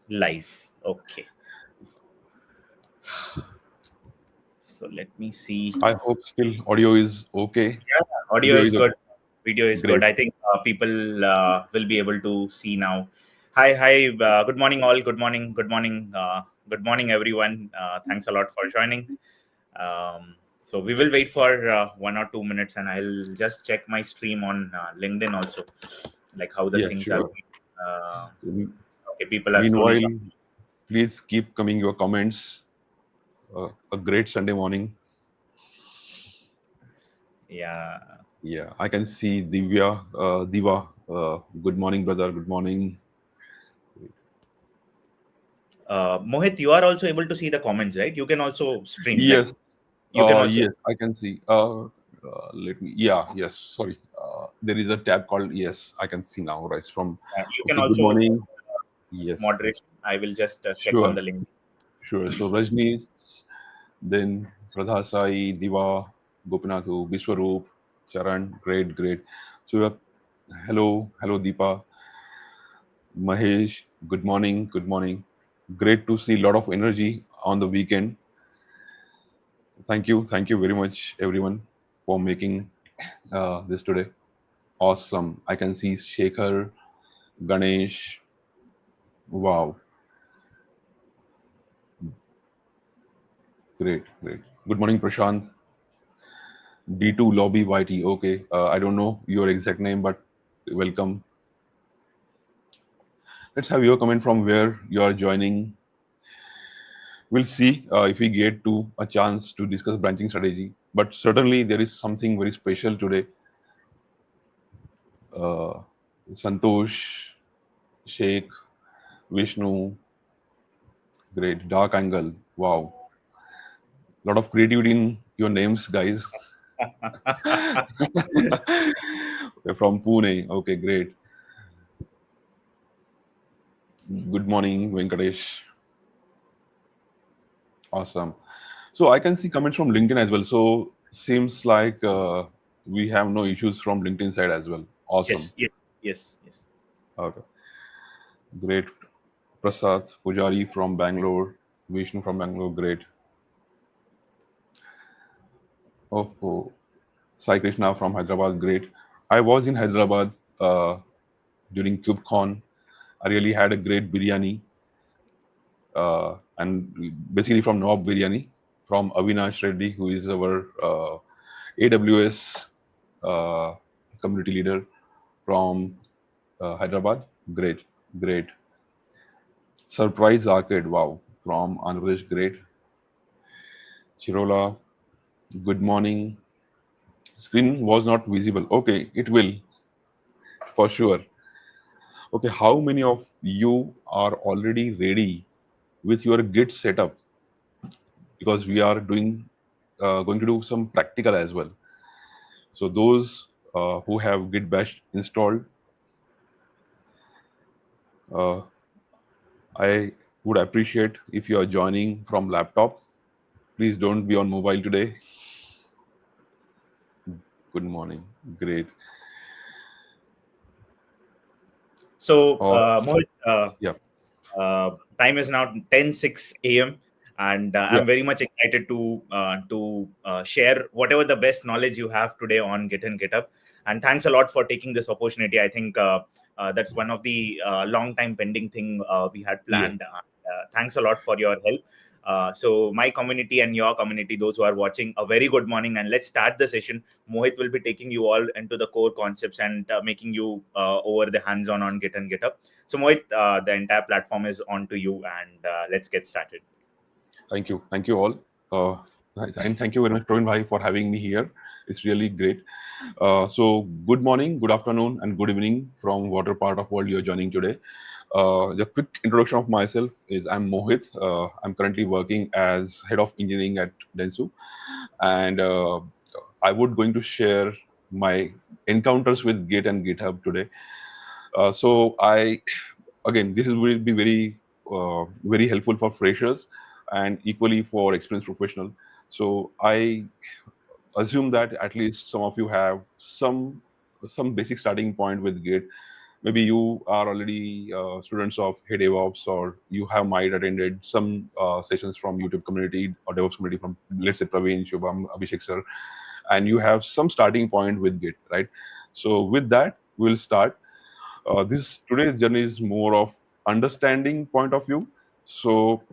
Live. Okay. So let me see. I hope still audio is okay. Yeah, audio Video is is good. okay. Video is good. Great. I think people will be able to see now. Hi. Good morning, all. Good morning. Good morning. Good morning, everyone. Thanks a lot for joining. So we will wait for 1 or 2 minutes, and I'll just check my stream on LinkedIn also, like how the Yeah, things are sure. going. Uh, M- okay, people are slowly. Meanwhile, please keep coming your comments. A great Sunday morning. Yeah. Yeah, I can see Diva. Good morning, brother. Good morning. Mohit, you are also able to see the comments, right? You can also stream. Like Yes. you can also. Yes, I can see. Let me. Yeah. Yes. Sorry. There is a tab called. Yes, I can see now. Right from. You can Okay. Good also morning. Yes. moderation. I will just check on Sure. the link. Sure. So Rajni, then Pradha Sai, Diva, Gopinathu, Biswaroop, Charan, great. So hello Deepa, Mahesh, good morning. Great to see a lot of energy on the weekend. Thank you very much everyone for making this today. Awesome. I can see Shekhar, Ganesh. Wow, great. Good morning, Prashant. D2 Lobby YT. Okay, I don't know your exact name, but welcome. Let's have your comment from where you are joining. We'll see if we get to a chance to discuss branching strategy. But certainly there is something very special today. Uh, Santosh, Sheikh, Vishnu, great. Dark Angle, wow. Lot of creativity in your names, guys. From Pune. Okay, great. Good morning, Venkatesh. Awesome. So I can see comments from LinkedIn as well. So seems like we have no issues from LinkedIn side as well. Awesome. Yes. Okay. Great. Prasad Pujari from Bangalore. Vishnu from Bangalore. Great. Oh. Sai Krishna from Hyderabad. Great. I was in Hyderabad during KubeCon. I really had a great biryani. And basically from Nawab Biryani, from Avinash Reddy, who is our AWS uh, community leader from Hyderabad. Great. Surprise Arcade, wow, from Andhra Pradesh. Great. Chirola, good morning. Screen was not visible. Okay, it will for sure. Okay, how many of you are already ready with your Git setup? Because we are going to do some practical as well. So those who have Git Bash installed, uh, I would appreciate if you are joining from laptop. Please don't be on mobile today. Good morning. Great. So Or Mohit, yeah, time is now 10:06 a.m. and yeah. I'm very much excited to share whatever the best knowledge you have today on Git and GitHub. And thanks a lot for taking this opportunity. I think that's one of the long time pending thing we had Yes. planned. Thanks a lot for your help. So my community and your community, those who are watching, a very good morning, and let's start the session. Mohit will be taking you all into the core concepts and making you over the hands-on on Git and GitHub. So Mohit, the entire platform is on to you, and let's get started. Thank you all. And thank you very much, Praveen Bhai, for having me here. It's really great. So good morning, good afternoon, and good evening from whatever part of world you're joining today. The quick introduction of myself is I'm Mohit. I'm currently working as head of engineering at Dentsu, and I would going to share my encounters with Git and GitHub today. So I again, this will be very helpful for freshers and equally for experienced professional. So I assume that at least some of you have some basic starting point with Git, maybe you are already students of Hey DevOps, or you have might attended some sessions from YouTube community or DevOps community from, let's say, Praveen, Shubham, Abhishek sir, and you have some starting point with Git, right? So with that, we'll start. This today's journey is more of understanding point of view. So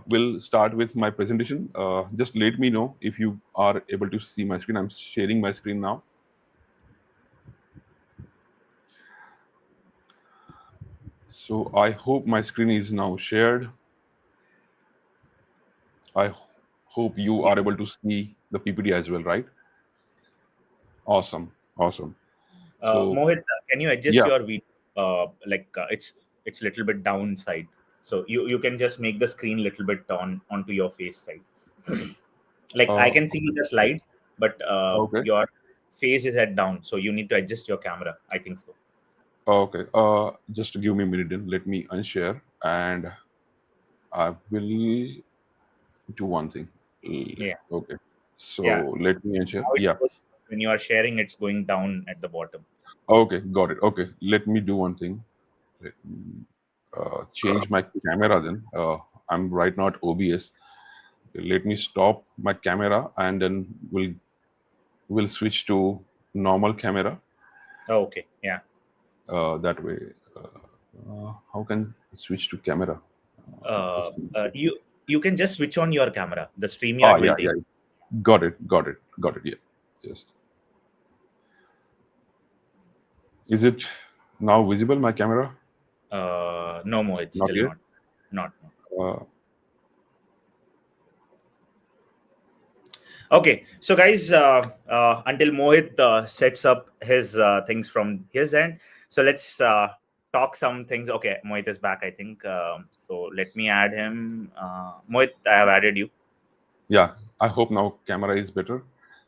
we'll start with my presentation. Just let me know if you are able to see my screen. I'm sharing my screen now. So I hope my screen is now shared. I hope you are able to see the PPT as well, right? Awesome, awesome. So Mohit, can you adjust yeah, your video? It's little bit downside, so you can just make the screen little bit onto your face side. Like I uh, can see the slide, but okay, your face is at down, so you need to adjust your camera. I think so. okay. Just give me a minute then. Let me unshare, and I will do one thing. Yeah, Okay. So yeah. let me unshare. How it's Yeah. going, when you are sharing, it's going down at the bottom. Okay, got it. Okay, let me do one thing. Let me change my camera then. I'm right now at OBS. Let me stop my camera, and then we'll switch to normal camera. Oh, okay, yeah. That way. How can switch to camera? Uh, Just you can just switch on your camera. The StreamYard will yeah, take. yeah. Got it. Got it. Got it. Yeah. Just is it now visible? My camera? No more. It's Not still yet. not. Uh, Okay, so guys, until Mohit sets up his things from his end, so let's talk some things. Okay, Mohit is back, I think. So let me add him. Mohit, I have added you. yeah. I hope now camera is better.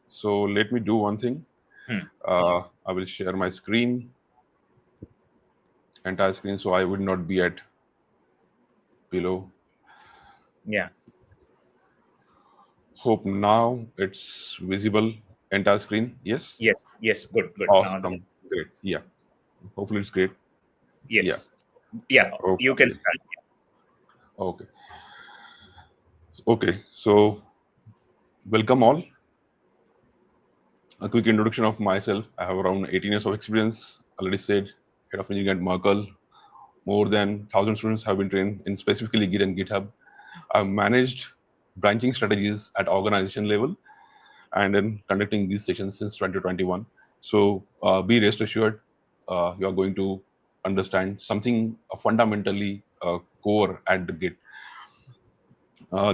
So let me do one thing. Hmm. I will share my screen, entire screen, so I would not be at below. Yeah. Hope now it's visible, entire screen. Yes. Yes. Yes. Good. Good. Now. Awesome. Great. Yeah. Hopefully it's great. Yeah. Yes. Yeah. You can Okay. start. Okay. Okay. So welcome all. A quick introduction of myself. I have around 18 years of experience. Already said, head of engineering at Merkle. More than 1,000 students have been trained in specifically Git and GitHub. I've managed branching strategies at organization level and then conducting these sessions since 2021. So be rest assured, you are going to understand something fundamentally core at the Git.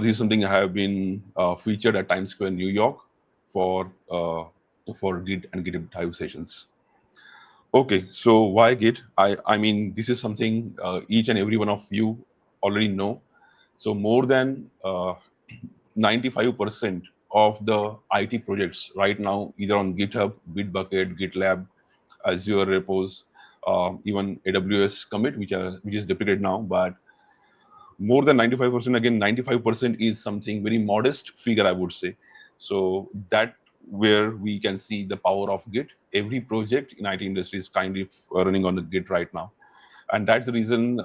This is something I have been featured at Times Square, New York, for Git and GitHub Dive sessions. Okay, so why Git? I mean, this is something each and every one of you already know. So more than 95% of the IT projects right now, either on GitHub, Bitbucket, GitLab, Azure repos, even AWS commit, which is deprecated now, but more than 95%, again 95% is something very modest figure, I would say. So that where we can see the power of Git. Every project in IT industry is kind of running on the Git right now, and that's the reason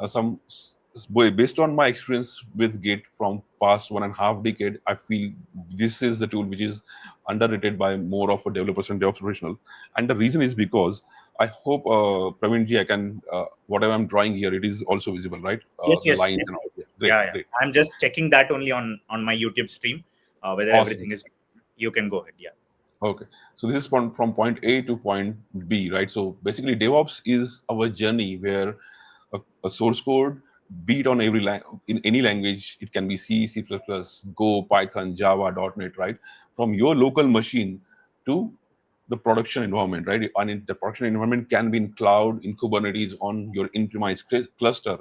based on my experience with Git from past 1.5 decade, I feel this is the tool which is underrated by more of a developers and DevOps professional. And the reason is because I hope Praveen ji, I can whatever I'm drawing here, it is also visible, right? Yes. The Yes. lines Yes. and all. Yeah, great, Yeah. Yeah. great. I'm just checking that only on my YouTube stream. Whether Awesome. everything is. You can go ahead. Yeah. Okay. So this is from point A to point B, right? So basically, DevOps is our journey where a source code, be it on in any language, it can be C, C++, Go, Python, Java, .NET, right? From your local machine to the production environment, right? And the production environment can be in cloud, in Kubernetes, on your in-premise cluster.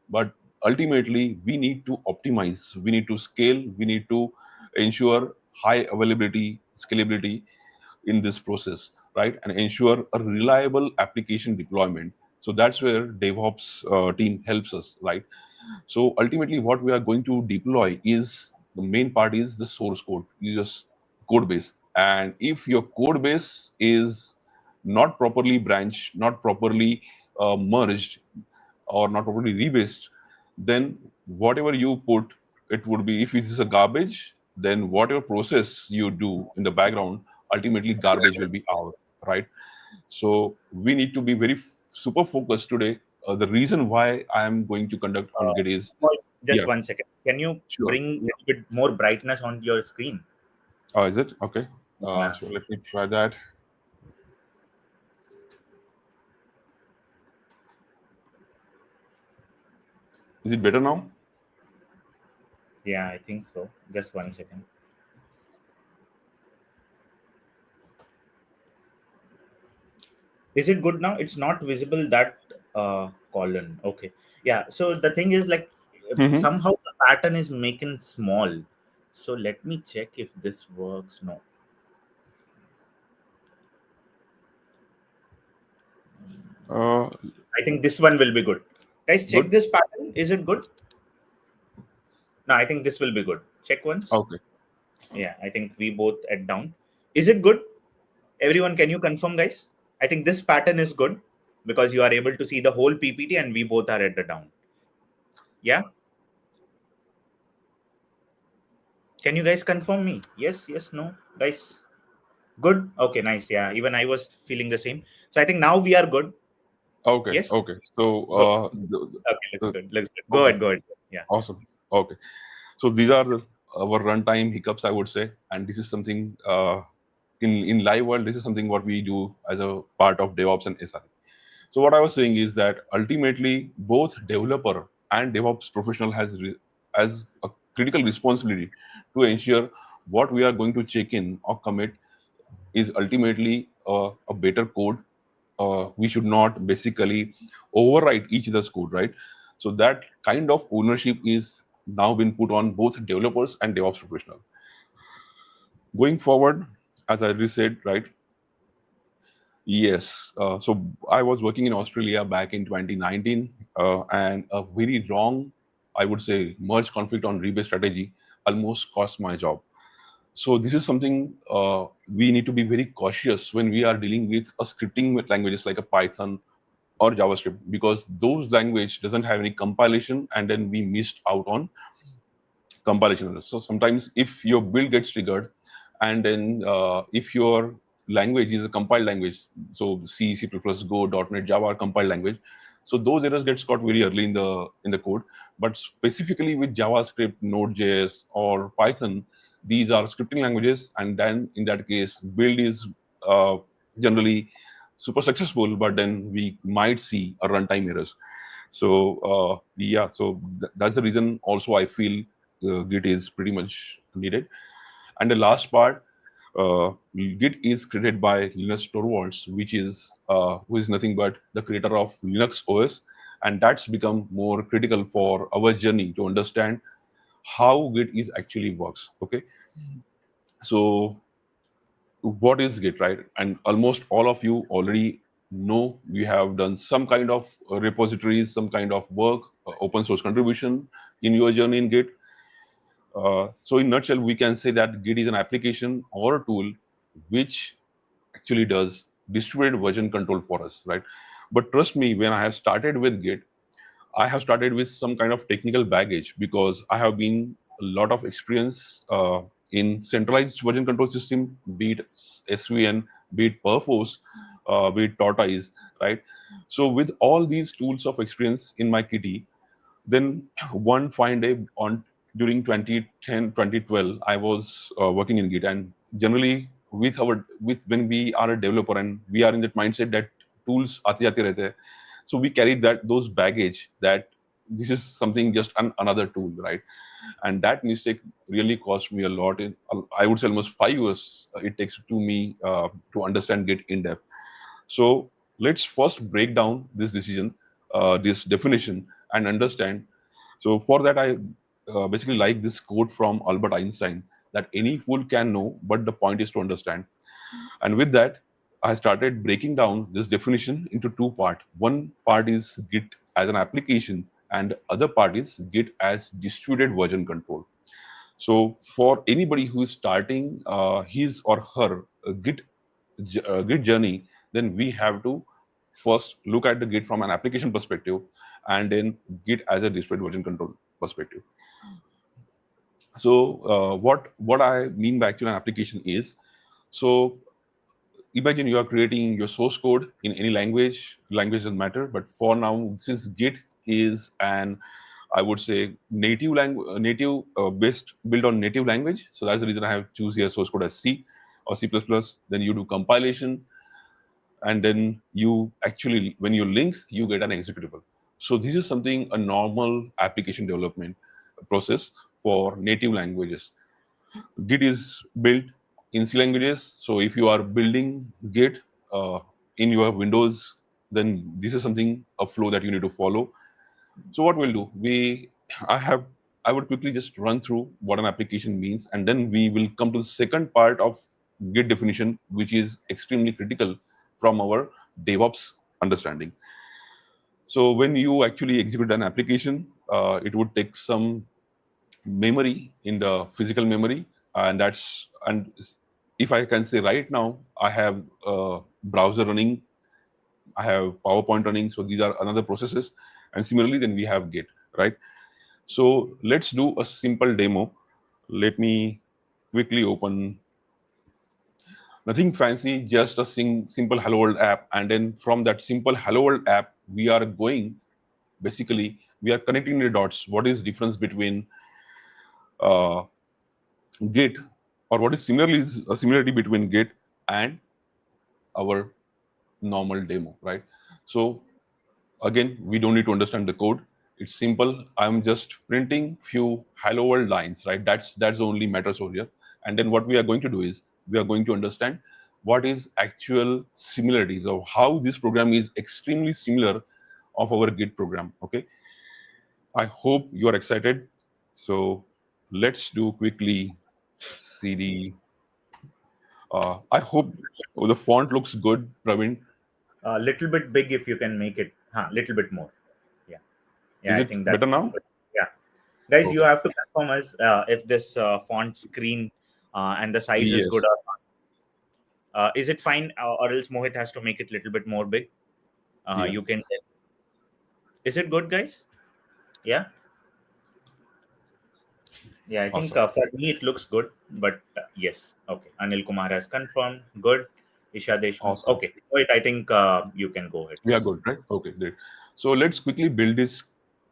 But ultimately, we need to optimize, we need to scale, we need to ensure high availability, scalability in this process, right? And ensure a reliable application deployment. So that's where DevOps team helps us, right? So ultimately, what we are going to deploy is the main part is the source code, just code base. And if your code base is not properly branched, not properly merged or not properly rebased, then whatever you put, it would be, if it is a garbage, then whatever process you do in the background, ultimately garbage will be out, right? So we need to be very super focused today. The reason why I am going to conduct on Git is, Just yeah, 1 second. Can you sure. bring a little bit more brightness on your screen? Is it okay? Yeah. So let me try that. Is it better now? Yeah, I think so. Just 1 second. Is it good now? It's not visible, that column. Okay. Yeah. So the thing is, like, Hmm. somehow the pattern is making small. So let me check if this works. No. Uh, I think this one will be good. Guys, check Good. this pattern. Is it good? No, I think this will be good. Check once. Okay. Yeah, I think we both at down. Is it good? Everyone, can you confirm, guys? I think this pattern is good because you are able to see the whole PPT and we both are at the down. Yeah. Can you guys confirm me? Yes, yes, no, guys. Good. Okay, nice. Yeah, even I was feeling the same. So I think now we are good. Okay. Yes. Okay. So Okay. Okay. Looks the, good. Looks good. Go okay. ahead. Go ahead. Yeah. Awesome. Okay. So these are our runtime hiccups, I would say, and this is something in live world. This is something what we do as a part of DevOps and SRE. So what I was saying is that ultimately both developer and DevOps professional has a critical responsibility to ensure what we are going to check in or commit is ultimately a better code. We should not basically overwrite each other's code, right? So that kind of ownership is now been put on both developers and DevOps professional. Going forward, as I already said, right? Yes. So I was working in Australia back in 2019, and a very wrong, I would say, merge conflict on rebase strategy almost cost my job. So this is something we need to be very cautious when we are dealing with a scripting with languages like a Python or JavaScript, because those language doesn't have any compilation, and then we missed out on compilation errors. So sometimes if your build gets triggered, and then if your language is a compiled language, so C, C++, Go, .NET, Java are compiled language, so those errors gets caught very early in the code. But specifically with JavaScript, Node.js, or Python, these are scripting languages, and then in that case, build is generally super successful, but then we might see a runtime errors. So yeah, so that's the reason also I feel Git is pretty much needed. And the last part, Git is created by Linus Torvalds, which is who is nothing but the creator of Linux OS, and that's become more critical for our journey to understand how Git is actually works. Okay, so what is Git, right? And almost all of you already know we have done some kind of repositories, some kind of work, open source contribution in your journey in Git. So in nutshell, we can say that Git is an application or a tool which actually does distributed version control for us, right? But trust me, when I have started with Git, I have started with some kind of technical baggage because I have been a lot of experience in centralized version control system, be it SVN, be it Perforce, be it Tortoise, right? So with all these tools of experience in my kitty, then one fine day on during 2010 2012, I was working in Git, and generally with when we are a developer and we are in that mindset that tools aate aate rehte hai, so we carry those baggage that this is something just another tool, right? And that mistake really cost me a lot. I would say almost 5 years it takes to me to understand Git in depth. So let's first break down this decision, this definition, and understand. So for that, I basically like this quote from Albert Einstein that any fool can know, but the point is to understand. And with that, I started breaking down this definition into two parts. One part is Git as an application, and other part is Git as distributed version control. So for anybody who is starting his or her Git journey, then we have to first look at the Git from an application perspective, and then Git as a disparate version control perspective. So what I mean by actually an application is, so imagine you are creating your source code in any language. Language doesn't matter, but for now, since Git is an, I would say, native language, native based built on native language. So that's the reason I have choose here source code as C or C++. Then you do compilation, and then you actually, when you link, you get an executable. So this is something, a normal application development process for native languages. Git is built in C languages. So if you are building Git in your Windows, then this is something, a flow that you need to follow. So what we'll do, I would quickly just run through what an application means, and then we will come to the second part of Git definition, which is extremely critical from our DevOps understanding. So when you actually execute an application, it would take some memory in the physical memory, and if I can say right now, I have a browser running, I have PowerPoint running, so these are another processes, and similarly then we have Git, right? So let's do a simple demo. Let me quickly open, nothing fancy, just a simple Hello World app, and then from that simple Hello World app, we are going, basically we are connecting the dots. What is difference between uh, Git, or what is a similarity between Git and our normal demo, right? So again, we don't need to understand the code. It's simple. I'm just printing few hello world lines, right? That's the only matters over here. And then what we are going to do is we are going to understand what is actual similarities of how this program is extremely similar of our Git program. Okay. I hope you are excited. So let's do quickly CD. I hope the font looks good, Praveen. A little bit big if you can make it. Little bit more. Yeah. Yeah, Is I it think better that's now? good. Yeah. Guys, you Okay. have to confirm us if this font screen and the size is good Yes. or not. Is it fine, or else Mohit has to make it a little bit more big? Yeah. You can. Is it good, guys? Yeah. Yeah, I think Awesome. for me it looks good, but yes. Okay. Anil Kumar has confirmed. Good. Isha Deshmukh. Awesome. Okay. Wait, I think you can go ahead, We are please. good, right? Okay, great. So let's quickly build this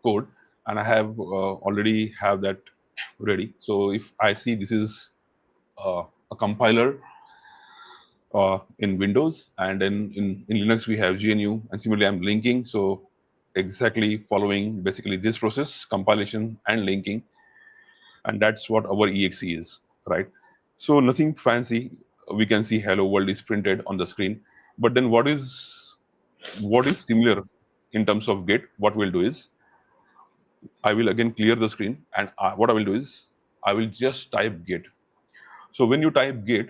code, and I have already have that ready. So if I see this is a compiler in Windows, and then in Linux we have GNU, and similarly I'm linking. So exactly following basically this process, compilation and linking, and that's what our exe is, right? So nothing fancy. We can see hello world is printed on the screen, but then what is similar in terms of Git? What we'll do is I will again clear the screen, and what I will do is I will just type Git. So when you type Git,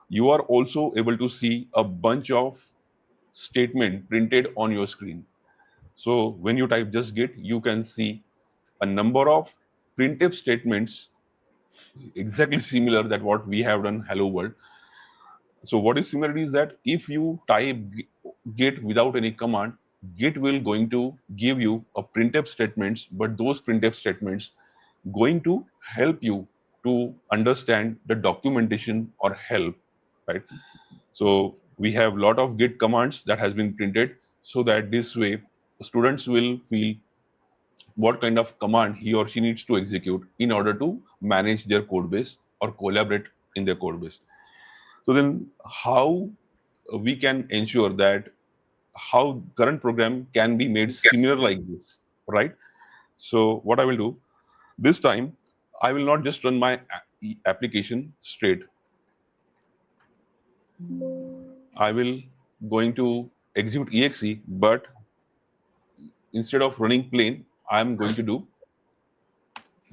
you are also able to see a bunch of statement printed on your screen. So when you type just Git, you can see a number of printf statements exactly similar that what we have done hello world. So what is similar is that if you type Git without any command, Git will going to give you a printf statements, but those printf statements going to help you to understand the documentation or help, right? So we have a lot of Git commands that has been printed, so that this way students will feel what kind of command he or she needs to execute in order to manage their code base or collaborate in their code base. So then how we can ensure that how current program can be made similar like this, right? So what I will do this time, I will not just run my application straight. I will going to execute exe, but instead of running plain, I'm going to do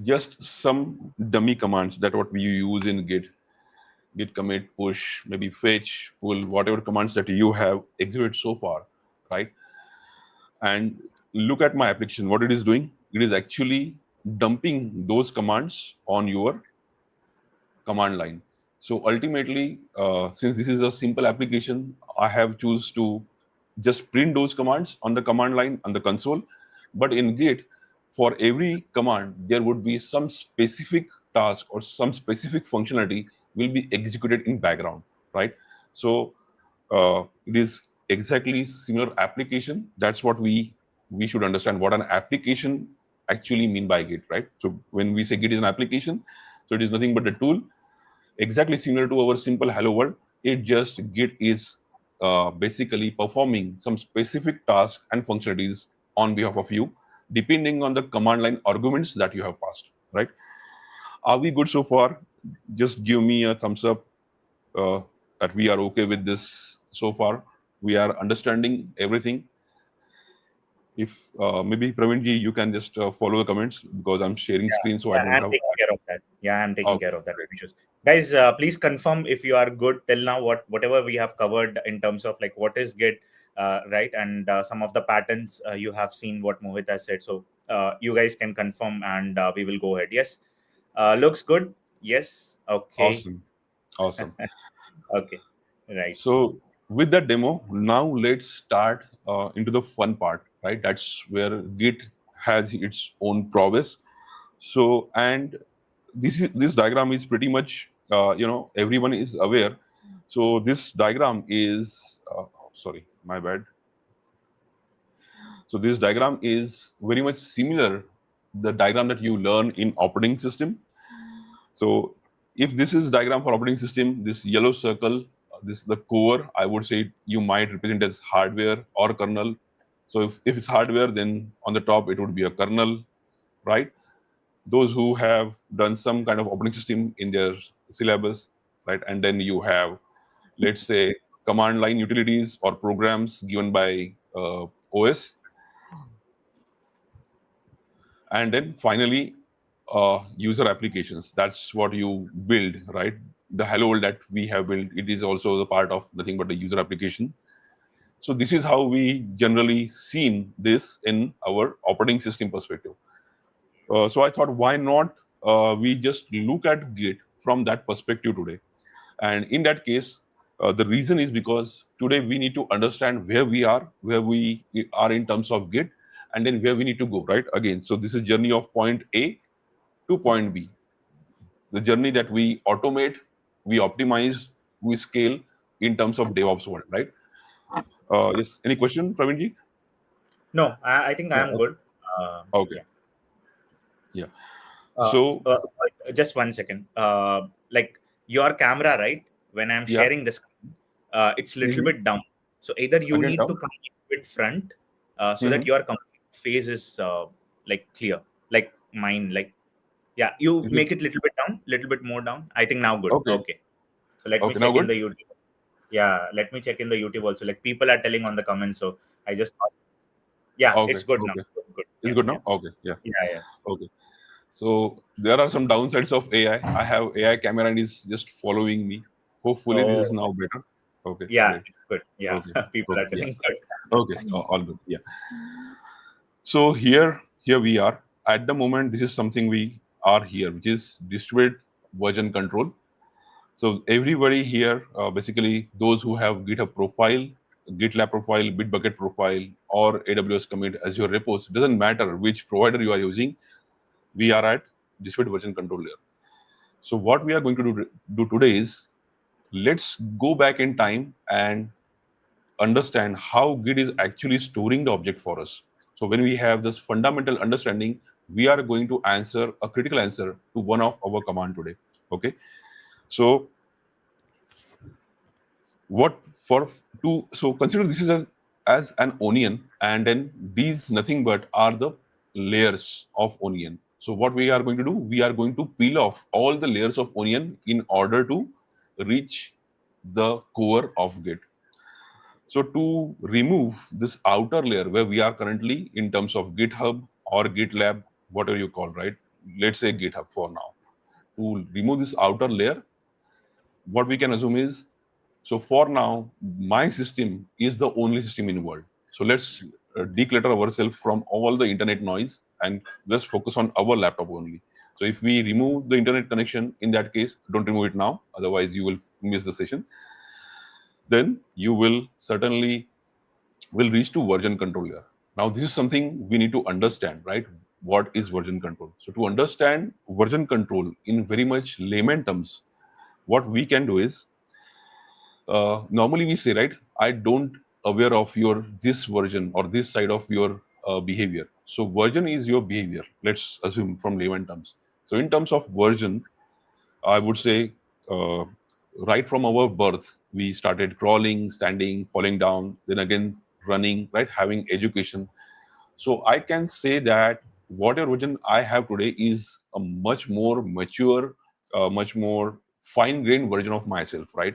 just some dummy commands that what we use in Git commit, push, maybe fetch, pull, whatever commands that you have executed so far, right? And look at my application, what it is doing. It is actually dumping those commands on your command line. So ultimately, since this is a simple application, I have choose to just print those commands on the command line on the console. But in Git, for every command, there would be some specific task or some specific functionality will be executed in background, right? So it is exactly similar application. That's what we should understand what an application actually mean by Git, right? So when we say Git is an application, so it is nothing but a tool exactly similar to our simple hello world. It just Git is basically performing some specific tasks and functionalities on behalf of you, depending on the command line arguments that you have passed, right? Are we good so far? Just give me a thumbs up uh, that we are okay with this so far. We are understanding everything. If maybe Praveerji, you can just follow the comments because I'm sharing screen, so I Yeah, don't I'm have. taking care of that. Yeah, I'm taking Oh, care of that. great. Issues. Guys, please confirm if you are good till now. Whatever we have covered in terms of like what is Git, right, and some of the patterns you have seen what Mohit has said. So you guys can confirm, and we will go ahead. Yes, looks good. Yes. Okay. Awesome, awesome. Okay. Right. So with that demo, now let's start into the fun part, right? That's where Git has its own prowess. So, and this diagram is pretty much everyone is aware. So this diagram is sorry, my bad. So this diagram is very much similar the diagram that you learn in operating system. So if this is diagram for operating system, this yellow circle, this is the core. I would say you might represent as hardware or kernel. So if it's hardware, then on the top it would be a kernel, right? Those who have done some kind of operating system in their syllabus, right? And then you have, let's say, command line utilities or programs given by OS. And then finally, user applications. That's what you build, right? The hello world that we have built, it is also the part of nothing but the user application. So this is how we generally seen this in our operating system perspective. So I thought, why not we just look at Git from that perspective today? And in that case, the reason is because today we need to understand where we are in terms of Git, and then where we need to go, right? Again, so this is journey of point A to point B. The journey that we automate, we optimize, we scale in terms of DevOps world, right? Yes. Any question, Praveerji? No, I think I Yeah. am good. Okay. Yeah. Yeah. Uh, So uh, just 1 second. Like your camera, right? When I'm yeah. sharing the screen, it's little Hmm. bit down. So either you Again need down. to come a bit front, so that Hmm. your complete face is like clear, like mine. Like yeah, you Is it make it little bit down, little bit more down. I think now good. okay? Okay. So let me Okay. Now check in good. the YouTube. Yeah, let me check in the YouTube also. Like people are telling on the comments, so I just thought, yeah, Okay. it's good now. Okay. Good, good. Is Yeah, good yeah, now. Okay. Yeah. yeah, yeah. Okay. So there are some downsides of AI. I have AI camera and is just following me. Hopefully this Oh, is now better. Okay, yeah, great. it's good. Yeah, Okay, people okay, are yeah. telling good. Okay, all good. Yeah. So here we are. At the moment, this is something we are here, which is distributed version control. So everybody here, basically those who have GitHub profile, GitLab profile, Bitbucket profile, or AWS commit as your repos, doesn't matter which provider you are using. We are at distributed version control layer. So what we are going to do today is let's go back in time and understand how Git is actually storing the object for us. So when we have this fundamental understanding, we are going to answer a critical answer to one of our command today. Okay. So what for to so consider this is as an onion, and then these nothing but are the layers of onion. So what we are going to do, we are going to peel off all the layers of onion in order to reach the core of Git. So to remove this outer layer where we are currently in terms of GitHub or GitLab, whatever you call, right? Let's say GitHub for now. To remove this outer layer, what we can assume is, so for now, my system is the only system in the world. So let's declutter ourselves from all the internet noise and let's focus on our laptop only. So if we remove the internet connection, in that case, don't remove it now, otherwise you will miss the session. Then you will certainly we'll reach to version control layer. Now, this is something we need to understand, right? What is version control? So to understand version control in very much layman terms, what we can do is, normally we say, right, I don't aware of your this version or this side of your behavior. So version is your behavior. Let's assume from layman terms. So in terms of version, I would say, right from our birth, we started crawling, standing, falling down, then again running, right, having education. So I can say that whatever version I have today is a much more mature, much more fine-grained version of myself, right?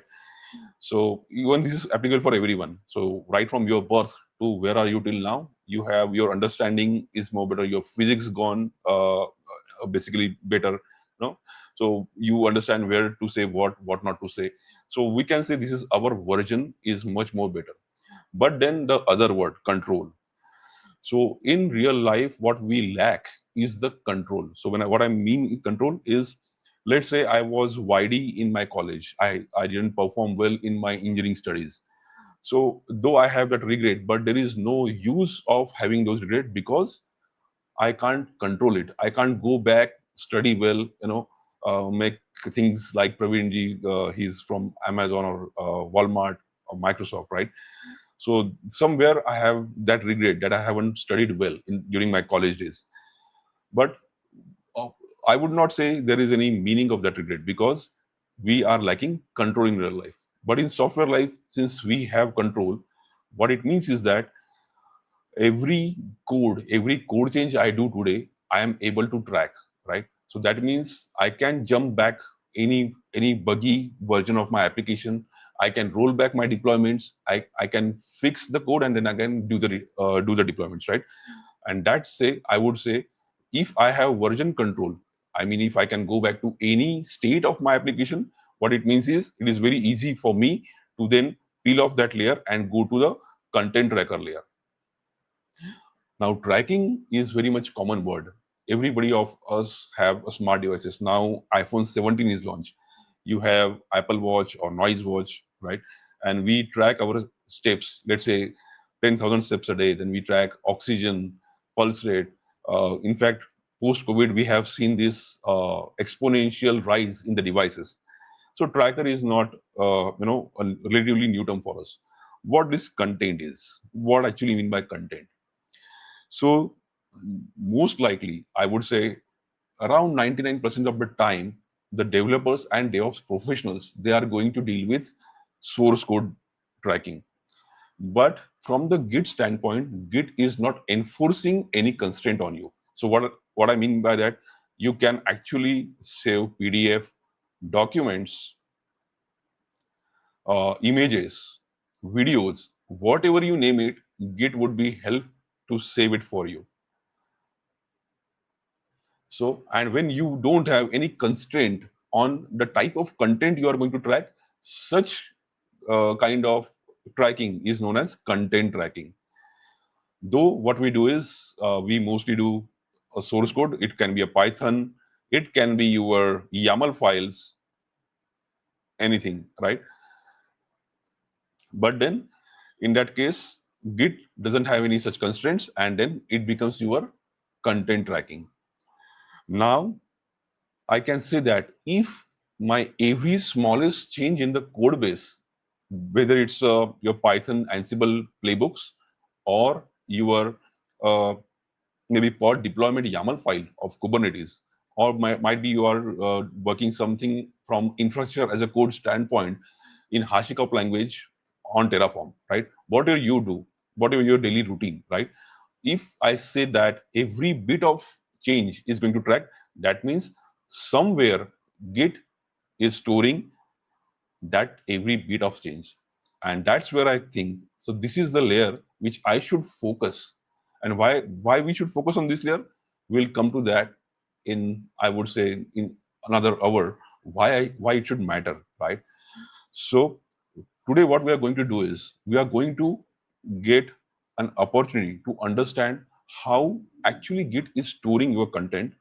So even this is applicable for everyone. So right from your birth to where are you till now, you have your understanding is more better. Your physics gone basically better. No, so you understand where to say what not to say. So we can say this is our version is much more better. But then the other word, control. So in real life, what we lack is the control. So what I mean is control is, let's say I was YD in my college. I didn't perform well in my engineering studies. So though I have that regret, but there is no use of having those regret because I can't control it. I can't go back, study well, make things like Praveerji, he's from Amazon or Walmart or Microsoft, right? So somewhere I have that regret that I haven't studied well during my college days. But uh, I would not say there is any meaning of that regret because we are lacking control in real life. But in software life, since we have control, what it means is that every code change I do today, I am able to track, right? So that means I can jump back any buggy version of my application. I can roll back my deployments. I can fix the code and then again do the deployments, right? And that's say I would say if I have version control, I mean if I can go back to any state of my application, what it means is it is very easy for me to then peel off that layer and go to the content tracker layer. Now, tracking is very much common word. Everybody of us have a smart devices. Now, iPhone 17 is launched. You have Apple Watch or Noise Watch, right? And we track our steps. Let's say 10,000 steps a day. Then we track oxygen, pulse rate. In fact, post-COVID, we have seen this exponential rise in the devices. So tracker is not, a relatively new term for us. What this content is? What actually mean by content? So most likely, I would say around 99% of the time, the developers and DevOps professionals, they are going to deal with source code tracking. But from the Git standpoint, Git is not enforcing any constraint on you. So what I mean by that, you can actually save PDF, documents, images, videos, whatever you name it, Git would be help to save it for you. So, and when you don't have any constraint on the type of content you are going to track, such kind of tracking is known as content tracking. Though what we do is we mostly do a source code. It can be a Python, it can be your YAML files, anything, right? But then in that case, Git doesn't have any such constraints, and then it becomes your content tracking. Now, I can say that if my every smallest change in the code base, whether it's your Python Ansible playbooks or your uh, maybe pod deployment YAML file of Kubernetes, or might be you are working something from infrastructure as a code standpoint in HashiCorp language on Terraform, right? Whatever you do, whatever your daily routine, right? If I say that every bit of change is going to track, that means somewhere Git is storing that every bit of change. And that's where I think, so this is the layer which I should focus. And why we should focus on this layer, we'll come to that in, I would say, in another hour, why it should matter, right? So today what we are going to do is we are going to get an opportunity to understand how actually Git is storing your content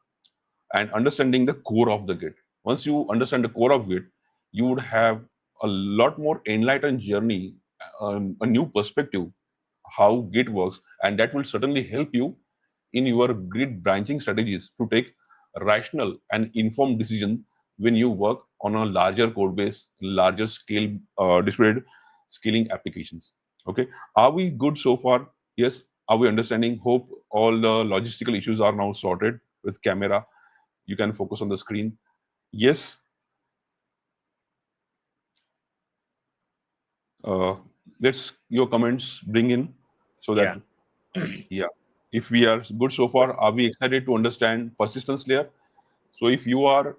and understanding the core of the Git. Once you understand the core of Git, you would have a lot more enlightened journey, a new perspective how Git works, and that will certainly help you in your Git branching strategies to take rational and informed decision when you work on a larger code base, larger scale, distributed scaling applications. Okay, are we good so far? Yes. Are we understanding? Hope all the logistical issues are now sorted with camera. You can focus on the screen. Yes. Let's your comments bring in so that yeah, if we are good so far, are we excited to understand persistence layer? So if you are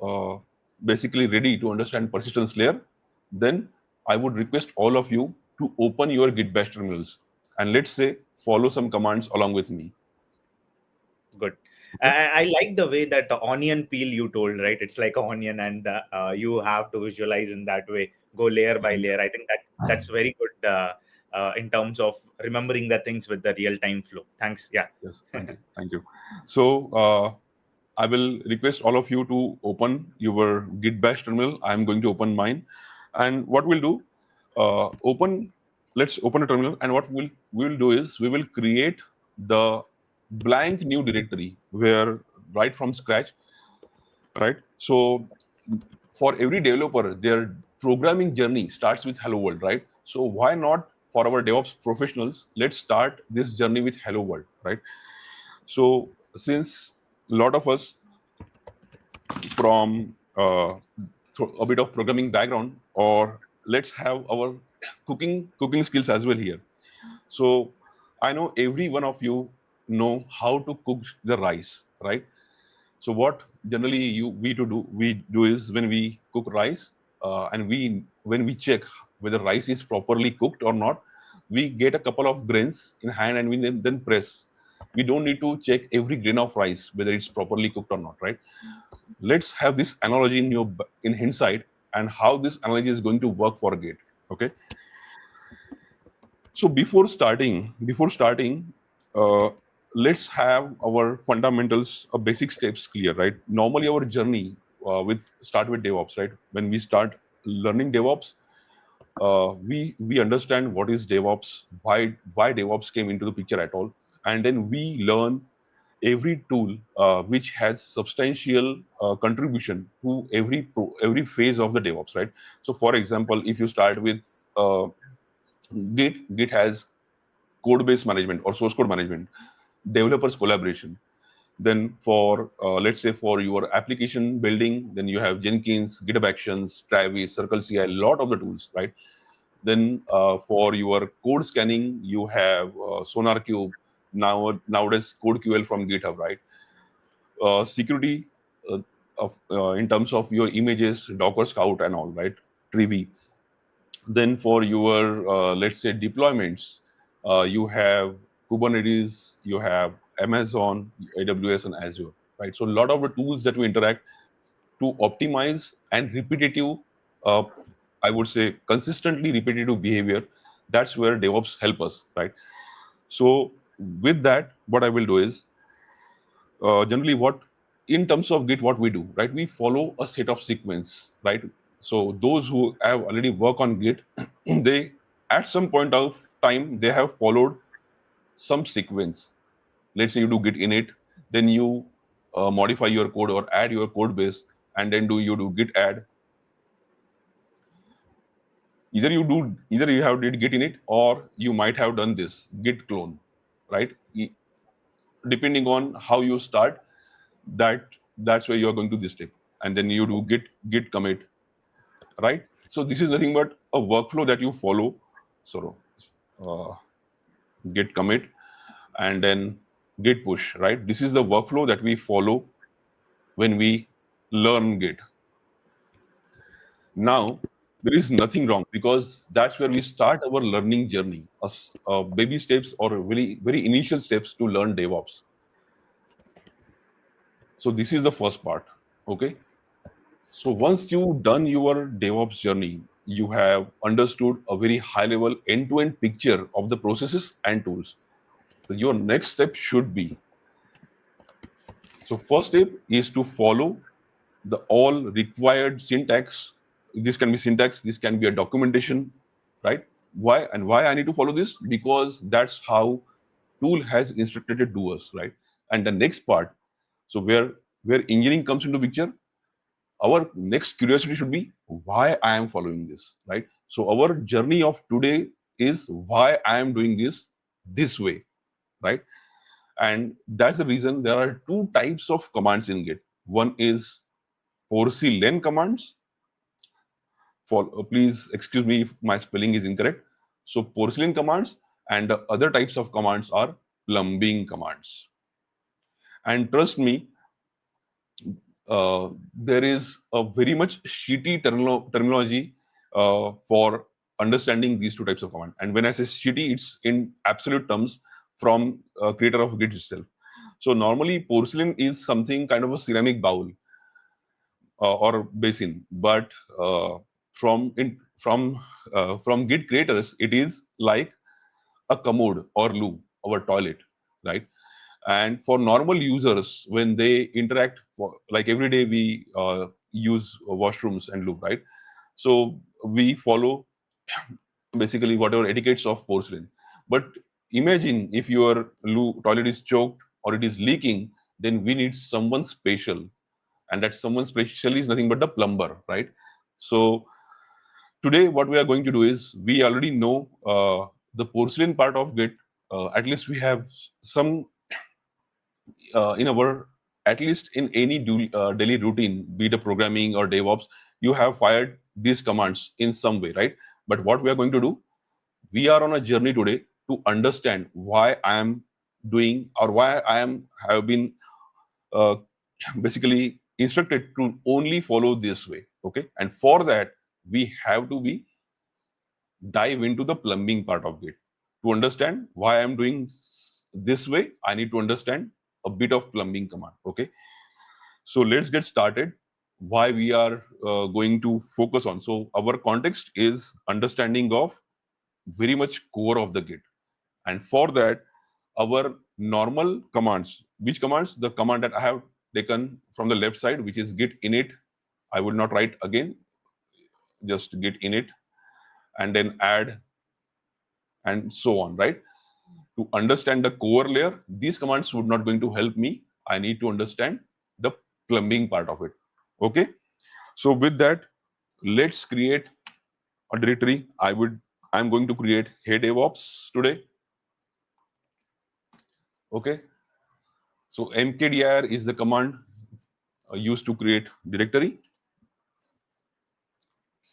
uh, basically ready to understand persistence layer, then I would request all of you to open your Git bash terminals and let's say follow some commands along with me. Good. Okay. I like the way that the onion peel you told, right? It's like an onion, and you have to visualize in that way, go layer by layer. I think that's very good in terms of remembering the things with the real time flow. Thanks. Yeah. Yes. Thank you. Thank you. So I will request all of you to open your Git bash terminal. I'm going to open mine, and what we'll do, open. Let's open a terminal, and what we'll do is we will create the blank new directory where right from scratch, right? So for every developer, their programming journey starts with Hello World, right? So why not for our DevOps professionals? Let's start this journey with Hello World, right? So since a lot of us from a bit of programming background, or let's have our cooking skills as well here. So I know every one of you know how to cook the rice, right? So what generally we do is when we cook rice, and when we check whether rice is properly cooked or not, we get a couple of grains in hand and we then press. We don't need to check every grain of rice whether it's properly cooked or not, right? Let's have this analogy in hindsight and how this analogy is going to work for Git. Okay. So before starting, uh, let's have our fundamentals, basic steps clear, right? Normally, our journey with start with DevOps, right? When we start learning DevOps, we understand what is DevOps, why DevOps came into the picture at all, and then we learn every tool which has substantial contribution to every phase of the DevOps, right? So, for example, if you start with Git has code base management or source code management, developers collaboration. Then for let's say for your application building, then you have Jenkins, GitHub Actions, Travis, Circle CI, a lot of the tools, right? Then for your code scanning, you have SonarQube, nowadays CodeQL from GitHub, right? Security uh, in terms of your images, Docker Scout and all, right? Trivi. Then for your let's say deployments, you have Kubernetes, you have Amazon, AWS, and Azure, right? So a lot of the tools that we interact to optimize and repetitive, uh, I would say consistently repetitive behavior. That's where DevOps help us, right? So with that, what I will do is generally what in terms of Git, what we do, right? We follow a set of sequence, right? So those who have already worked on Git, they at some point of time they have followed some sequence. Let's say you do Git init, then you modify your code or add your code base, and then you do Git add. Either you have did Git init, or you might have done this Git clone, right? Depending on how you start, that's where you're going to this step, and then you do git commit, right? So this is nothing but a workflow that you follow. So uh, git commit and then git push, right? This is the workflow that we follow when we learn Git. Now there is nothing wrong, because that's where we start our learning journey, as baby steps or very very initial steps to learn DevOps. So this is the first part. Okay. So once you've done your DevOps journey, you have understood a very high level end-to-end picture of the processes and tools. So your next step should be, so first step is to follow the all required syntax. This can be syntax, this can be a documentation, right? why I need to follow this? Because that's how tool has instructed it to us, right? And the next part, so where engineering comes into picture, our next curiosity should be why I am following this, right? So our journey of today is why I am doing this way, right? And that's the reason there are two types of commands in Git. One is Porcelain commands. For please excuse me if my spelling is incorrect. So Porcelain commands, and the other types of commands are plumbing commands. And trust me, there is a very much shitty terminology for understanding these two types of command. And when I say shitty, it's in absolute terms from creator of Git itself. So normally Porcelain is something kind of a ceramic bowl or basin, but from Git creators, it is like a commode or loo, our toilet, right? And for normal users, when they interact, like every day we use washrooms and loo, right? So we follow basically whatever etiquettes of Porcelain. But imagine if your loo toilet is choked or it is leaking, then we need someone special, and that someone special is nothing but the plumber, right? So today what we are going to do is, we already know the Porcelain part of Git. At least we have some in our, at least in any daily routine, be it a programming or DevOps, you have fired these commands in some way, right? But what we are going to do, we are on a journey today to understand why I am doing, or why I am have been uh, basically instructed to only follow this way. Okay, and for that we have to be dive into the plumbing part of Git. To understand why I'm doing this way, I need to understand a bit of plumbing command. Okay, so let's get started. Why we are going to focus on. So our context is understanding of very much core of the Git, and for that, our normal commands. Which commands? The command that I have taken from the left side, which is git init. I will not write again. Just git init, and then add, and so on, right? To understand the core layer, these commands would not going to help me. I need to understand the plumbing part of it. Okay. So with that, let's create a directory. I'm going to create Hey DevOps today. Okay. So mkdir is the command used to create directory.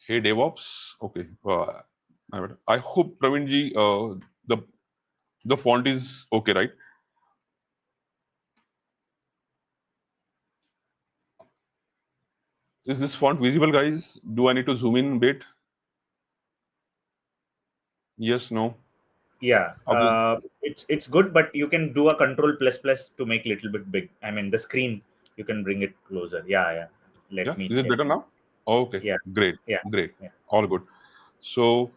Hey DevOps. Okay. I hope Pravinji, the font is okay, right? Is this font visible, guys? Do I need to zoom in a bit? Yes, no. Yeah, Okay. it's good, but you can do a control plus plus to make little bit big. I mean, the screen you can bring it closer. Yeah, yeah. Let Yeah. me Is it check. better now? Okay. Yeah, Great. yeah, Great. yeah. All good. So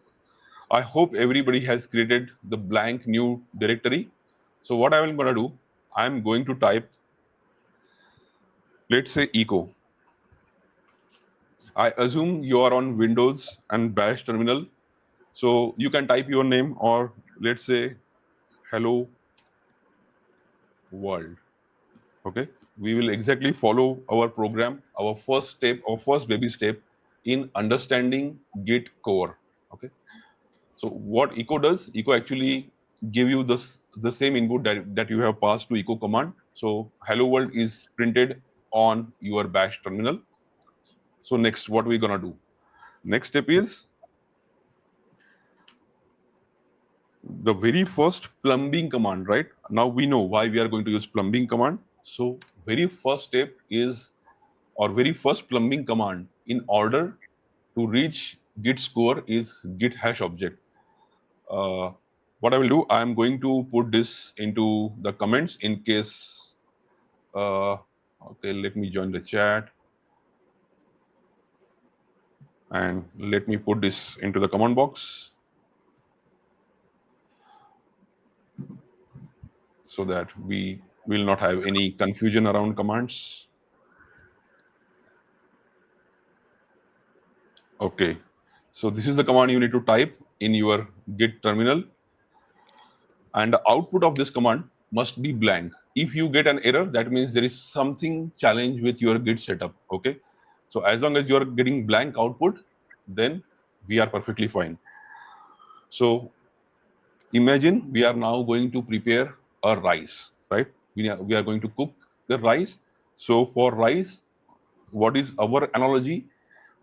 I hope everybody has created the blank new directory. So what I'm going to do, I'm going to type, let's say echo. I assume you are on Windows and Bash terminal. So you can type your name, or let's say hello world. Okay. We will exactly follow our program, our first step, our first baby step in understanding Git core. Okay. So what echo does, echo actually give you the same input that you have passed to echo command. So hello world is printed on your bash terminal. So next, what we're gonna do? Next step is the very first plumbing command, right? Now we know why we are going to use plumbing command. So very first step is, or very first plumbing command in order to reach git score is git hash object. Uh, what I will do, I am going to put this into the comments in case. Okay, let me join the chat, and let me put this into the command box so that we will not have any confusion around commands. Okay, so this is the command you need to type in your git terminal, and the output of this command must be blank. If you get an error, that means there is something challenge with your git setup. Okay, so as long as you are getting blank output, then we are perfectly fine. So imagine we are now going to prepare a rice, right? We are going to cook the rice. So for rice, what is our analogy?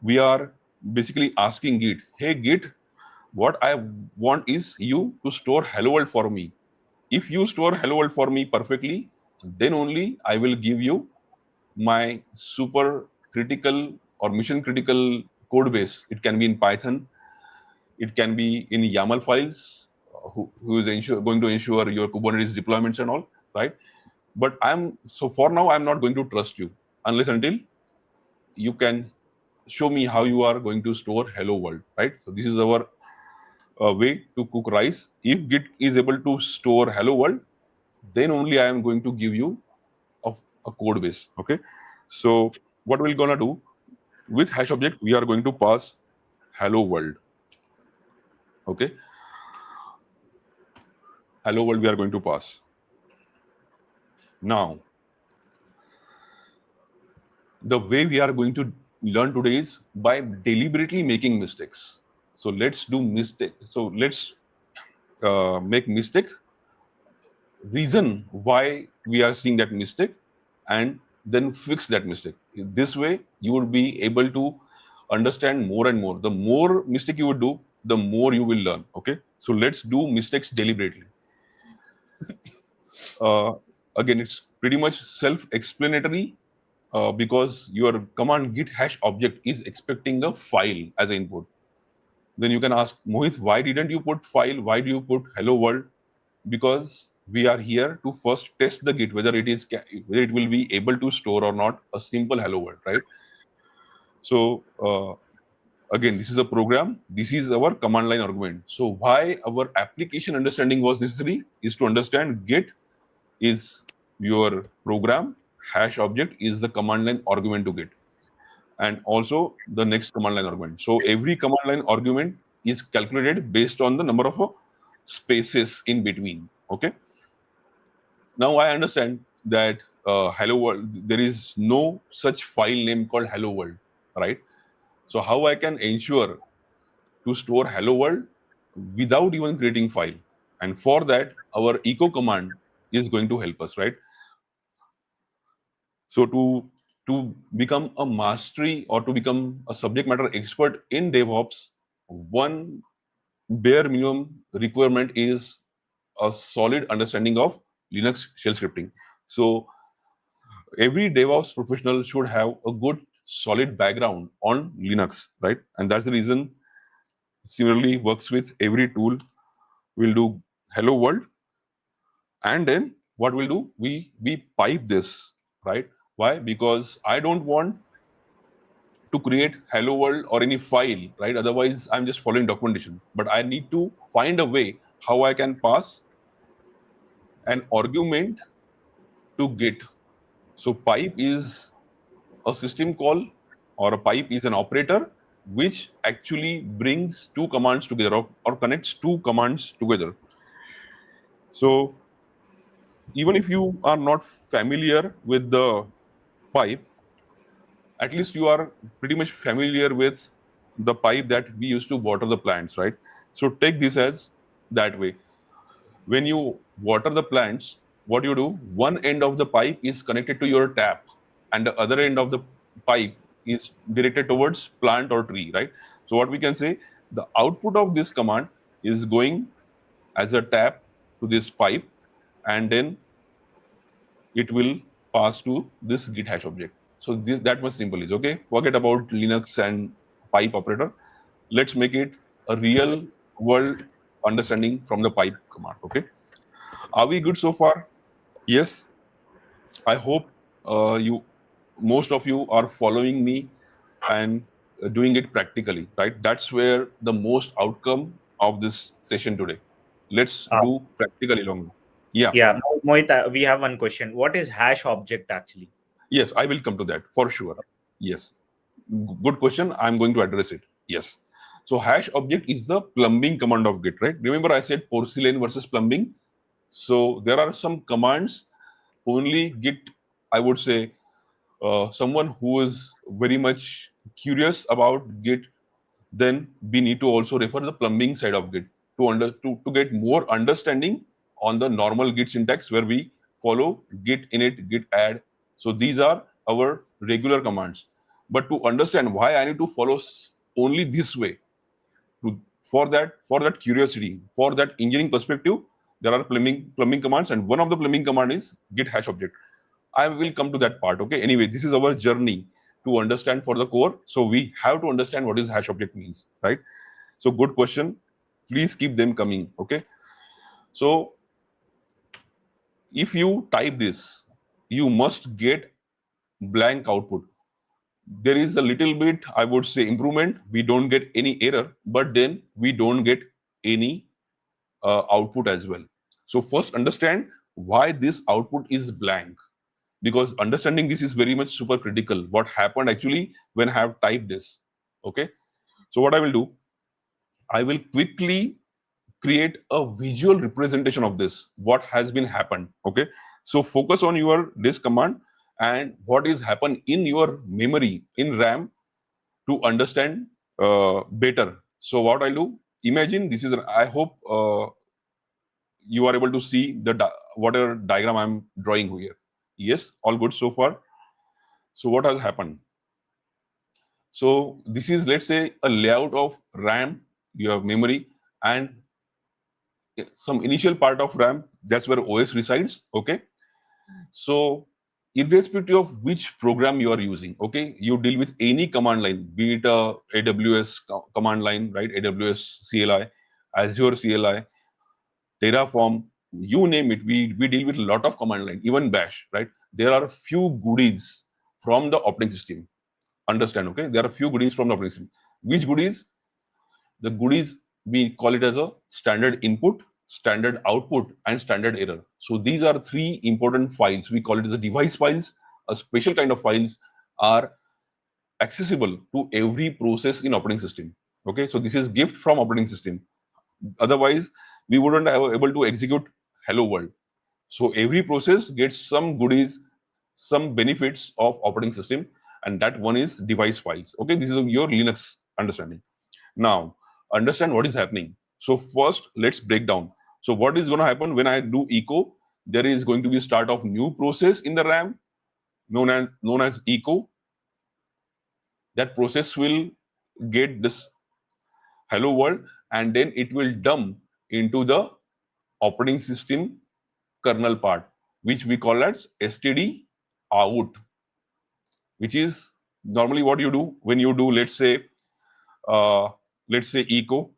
We are basically asking Git, hey Git, what I want is you to store hello world for me. If you store hello world for me perfectly, then only I will give you my super critical or mission critical code base. It can be in Python, it can be in YAML files, who is going to ensure your Kubernetes deployments and all, right? But for now, I'm not going to trust you unless until you can show me how you are going to store hello world, right? So this is our way to cook rice. If Git is able to store hello world, then only I am going to give you a code base. Okay, so what we're gonna do with hash object, we are going to pass hello world. Okay, hello world we are going to pass. Now the way we are going to learn today is by deliberately making mistakes. So let's do mistake. So let's make mistake, reason why we are seeing that mistake, and then fix that mistake. This way you will be able to understand more and more. The more mistake you would do, the more you will learn. Okay, so let's do mistakes deliberately. Again, it's pretty much self-explanatory, because your command git hash object is expecting a file as an input. Then you can ask, Mohit, why didn't you put file? Why do you put hello world? Because we are here to first test the git whether it will be able to store or not a simple hello world, right? So again, this is a program. This is our command line argument. So why our application understanding was necessary is to understand git is your program, hash object is the command line argument to git, and also the next command line argument. So every command line argument is calculated based on the number of spaces in between. Okay, now I understand that hello world, there is no such file name called hello world, right? So how I can ensure to store hello world without even creating file? And for that, our echo command is going to help us, right? So to become a mastery or to become a subject matter expert in DevOps, one bare minimum requirement is a solid understanding of Linux shell scripting. So every DevOps professional should have a good solid background on Linux, right? And that's the reason similarly works with every tool. We'll do hello world, and then what we'll do, we pipe this, right? Why? Because I don't want to create hello world or any file, right? Otherwise I'm just following documentation, but I need to find a way how I can pass an argument to git. So pipe is a system call, or a pipe is an operator which actually brings two commands together, or connects two commands together. So even if you are not familiar with the pipe, at least you are pretty much familiar with the pipe that we use to water the plants, right? So take this as that way. When you water the plants, what you do, one end of the pipe is connected to your tap, and the other end of the pipe is directed towards plant or tree, right? So what we can say, the output of this command is going as a tap to this pipe, and then it will pass to this git hash object. So that much simple is okay. Forget about Linux and pipe operator. Let's make it a real world understanding from the pipe command. Okay, are we good so far? Yes, I hope most of you are following me and doing it practically, right? That's where the most outcome of this session today. Let's do practically long. Yeah. Yeah, Mohit, we have one question. What is hash object actually? Yes, I will come to that for sure. Yes. Good question. I'm going to address it. Yes. So hash object is the plumbing command of Git, right? Remember I said Porcelain versus plumbing. So there are some commands only Git, I would say, someone who is very much curious about Git, then we need to also refer the plumbing side of Git to get more understanding on the normal Git syntax where we follow Git init, Git add. So these are our regular commands. But to understand why I need to follow only this way, for that curiosity, for that engineering perspective, there are plumbing commands, and one of the plumbing command is Git hash object. I will come to that part. Okay. Anyway, this is our journey to understand for the core. So we have to understand what is hash object means, right? So good question. Please keep them coming. Okay. So if you type this, you must get blank output. There is a little bit, I would say, improvement. We don't get any error, but then we don't get any output as well. So first understand why this output is blank, because understanding this is very much super critical. What happened actually when I have typed this. Okay. So what I will do, I will quickly create a visual representation of this, what has been happened. Okay. So focus on your this command and what is happened in your memory in RAM to understand better. So what I'll do, imagine this is, I hope you are able to see the whatever diagram I'm drawing here. Yes, all good so far. So what has happened? So this is, let's say, a layout of RAM, your memory, and some initial part of RAM. That's where OS resides. Okay. So irrespective of which program you are using, okay, you deal with any command line, be it a AWS command line, right? AWS CLI, Azure CLI, Terraform, you name it. We deal with a lot of command line, even Bash, right? There are a few goodies from the operating system. Understand, okay? There are a few goodies from the operating system. Which goodies? The goodies, we call it as a standard input, standard output, and standard error. So these are three important files. We call it as the device files. A special kind of files are accessible to every process in operating system. Okay, so this is gift from operating system. Otherwise, we wouldn't have able to execute hello world. So every process gets some goodies, some benefits of operating system, and that one is device files. Okay, this is your Linux understanding. Now, understand what is happening. So first, let's break down. So what is going to happen when I do echo? There is going to be a start of new process in the RAM known as echo. That process will get this hello world, and then it will dump into the operating system kernel part, which we call as std out, which is normally what you do when you do, uh, let's say echo.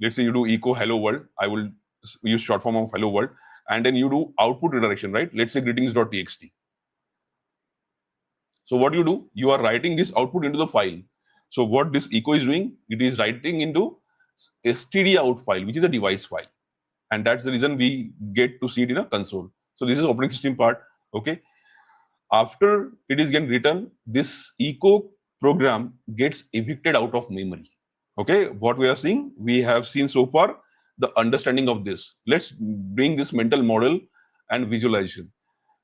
Let's say you do echo hello world. I will use short form of hello world, and then you do output redirection, right? Let's say greetings.txt. So what you do, you are writing this output into the file. So what this echo is doing, it is writing into std out file, which is a device file, and that's the reason we get to see it in a console. So this is operating system part. Okay. After it is getting written, this echo program gets evicted out of memory. Okay, what we are seeing, we have seen so far the understanding of this. Let's bring this mental model and visualization.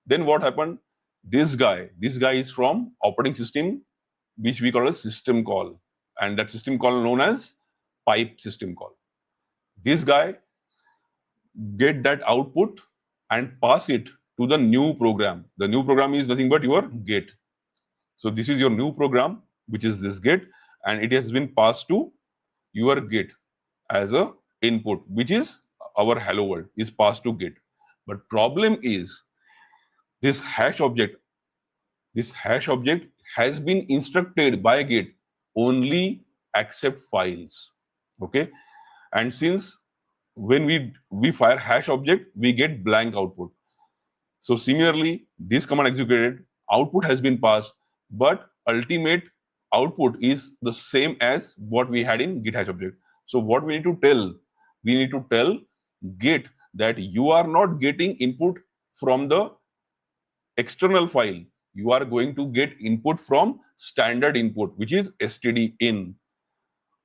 Then what happened? This guy is from operating system, which we call a system call, and that system call known as pipe system call. This guy get that output and pass it to the new program. The new program is nothing but your Git. So this is your new program, which is this Git, and it has been passed to your Git as a input, which is our hello world is passed to Git. But problem is this hash object. This hash object has been instructed by Git only accept files. Okay, and since when we fire hash object, we get blank output. So similarly, this command executed, output has been passed, but ultimate output is the same as what we had in Git hash object. So what we need to tell? We need to tell Git that you are not getting input from the external file. You are going to get input from standard input, which is stdin.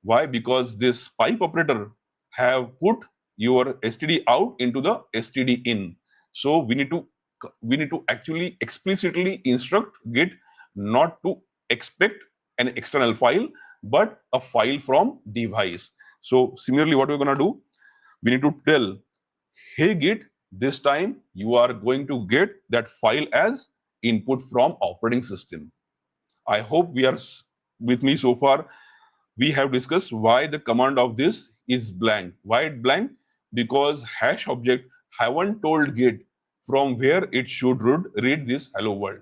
Why? Because this pipe operator have put your std out into the std in. So we need to actually explicitly instruct Git not to expect an external file, but a file from device. So similarly, what we're going to do, we need to tell, hey Git, this time you are going to get that file as input from operating system. I hope we are with me so far. We have discussed why the command of this is blank. Why it blank? Because hash object haven't told Git from where it should read this hello world.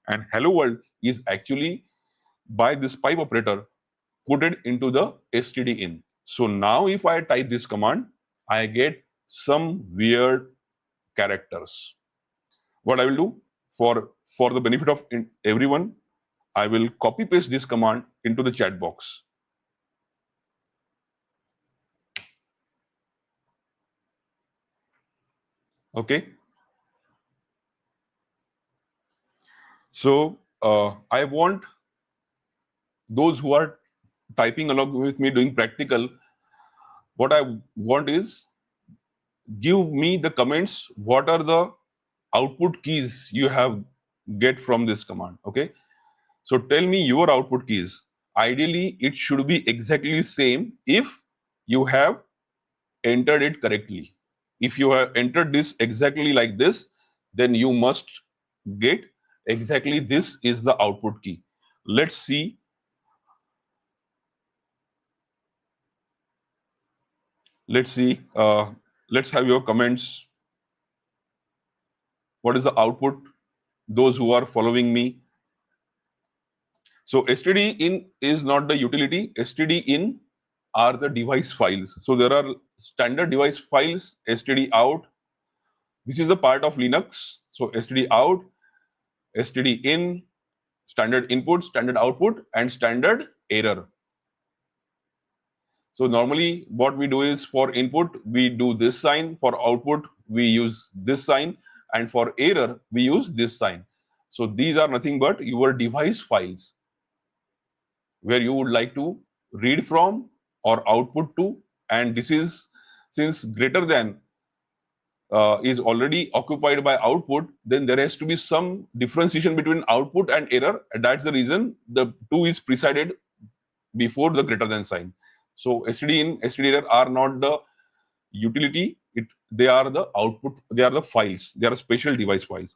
And hello world is actually by this pipe operator put it into the std in. So now if I type this command, I get some weird characters. What I will do, for the benefit of everyone, I will copy paste this command into the chat box. Okay. So I want those who are typing along with me doing practical, what I want is give me the comments. What are the output keys you have get from this command? Okay. So tell me your output keys. Ideally, it should be exactly same if you have entered it correctly. If you have entered this exactly like this, then you must get exactly this is the output key. Let's see. Let's see. Let's have your comments. What is the output? Those who are following me. So std in is not the utility. Std in are the device files. So there are standard device files, std out. This is the part of Linux. So std out, std in, standard input, standard output, and standard error. So normally what we do is for input, we do this sign. For output, we use this sign. And for error, we use this sign. So these are nothing but your device files where you would like to read from or output to. And this is, since greater than is already occupied by output, then there has to be some differentiation between output and error. And that's the reason the two is preceded before the greater than sign. So std in, std error are not the utility. They are the output. They are the files. They are special device files.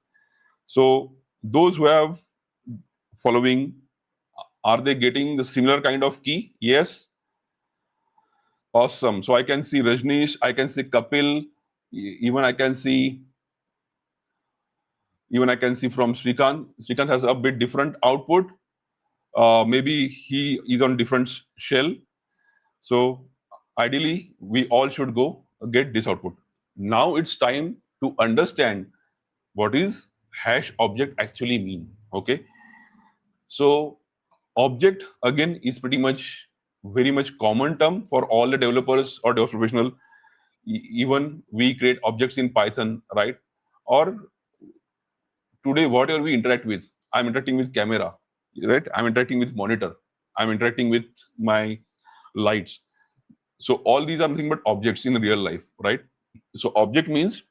So those who have following, are they getting the similar kind of key? Yes. Awesome. So I can see Rajneesh, I can see Kapil, even I can see from Srikanth. Srikanth has a bit different output. Maybe he is on different shell. So ideally, we all should go get this output. Now it's time to understand what is hash object actually mean. Okay. So object again is pretty much very much common term for all the developers or DevOps professional. Even we create objects in Python, right? Or today, whatever we interact with, I'm interacting with camera, right? I'm interacting with monitor. I'm interacting with my lights. So all these are nothing but objects in real life, right? So object means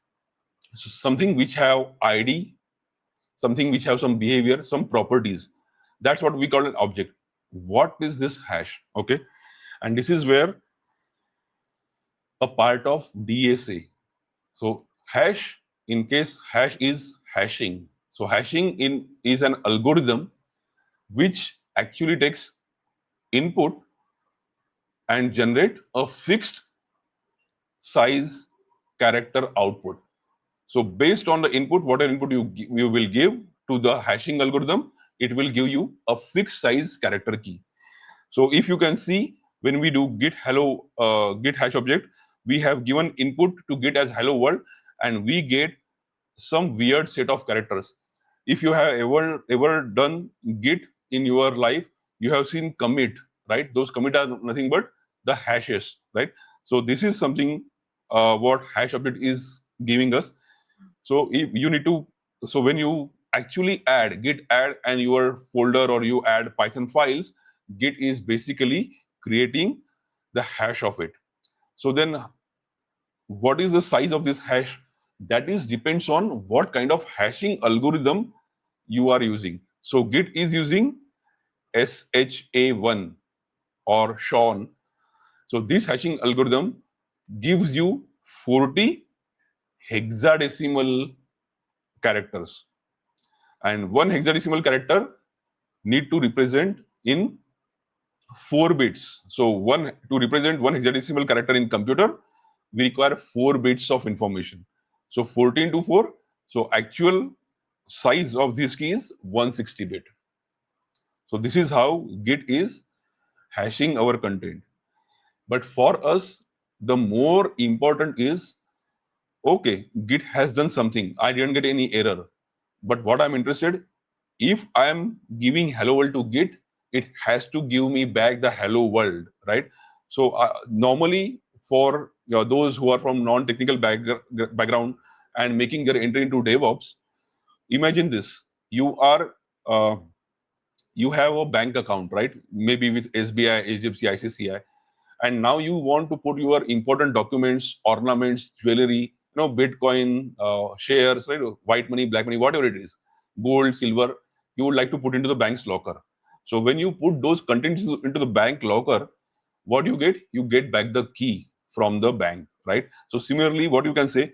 something which have ID, something which have some behavior, some properties. That's what we call an object. What is this hash? Okay. And this is where a part of DSA. So hash, in case hash is hashing. So hashing is an algorithm which actually takes input and generate a fixed size character output. So based on the input, whatever input you will give to the hashing algorithm, it will give you a fixed size character key. So if you can see, when we do git hello git hash object, we have given input to git as hello world, and we get some weird set of characters. If you have ever done git in your life, you have seen commit, right? Those commit are nothing but the hashes, right? So this is something what hash object is giving us. So if you need to, so when you actually add git add and your folder or you add Python files, git is basically creating the hash of it. So then what is the size of this hash? That is depends on what kind of hashing algorithm you are using. So Git is using SHA1 or Sean. So this hashing algorithm gives you 40 hexadecimal characters, and one hexadecimal character need to represent in 4 bits. So to represent one hexadecimal character in computer, we require 4 bits of information. So 14 to 4. So actual size of this key is 160 bit. So this is how Git is hashing our content. But for us, the more important is, okay, Git has done something. I didn't get any error. But what I'm interested, if I'm giving hello world to Git, it has to give me back the hello world, right? So normally for those who are from non-technical background and making their entry into DevOps, imagine this: uh, you have a bank account, right? Maybe with SBI, HDFC, ICICI, and now you want to put your important documents, ornaments, jewelry, Bitcoin, shares, right? White money, black money, whatever it is, gold, silver, you would like to put into the bank's locker. So when you put those contents into the bank locker, what you get? You get back the key from the bank, right? So similarly, what you can say,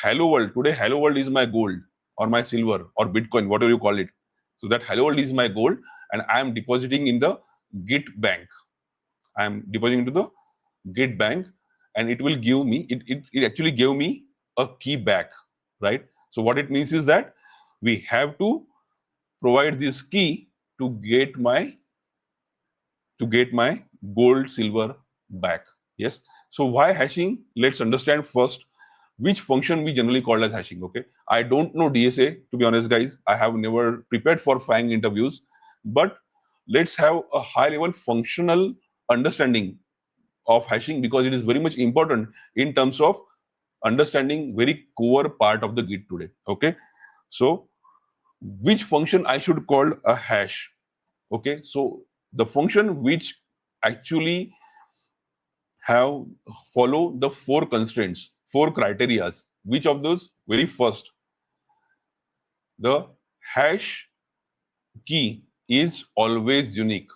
hello world, today hello world is my gold or my silver or Bitcoin, whatever you call it. So that hello world is my gold, and I am depositing in the Git bank. I am depositing into the Git bank, and it will give me, it actually gave me a key back, right? So what it means is that we have to provide this key to get my gold, silver back. Yes. So why hashing? Let's understand first which function we generally call as hashing. Okay. I don't know DSA, to be honest, guys. I have never prepared for FANG interviews, but let's have a high level functional understanding of hashing, because it is very much important in terms of understanding very core part of the Git today. Okay. So which function I should call a hash? Okay. So the function which actually have follow the 4 constraints, 4 criterias. Which of those? Very first, the hash key is always unique.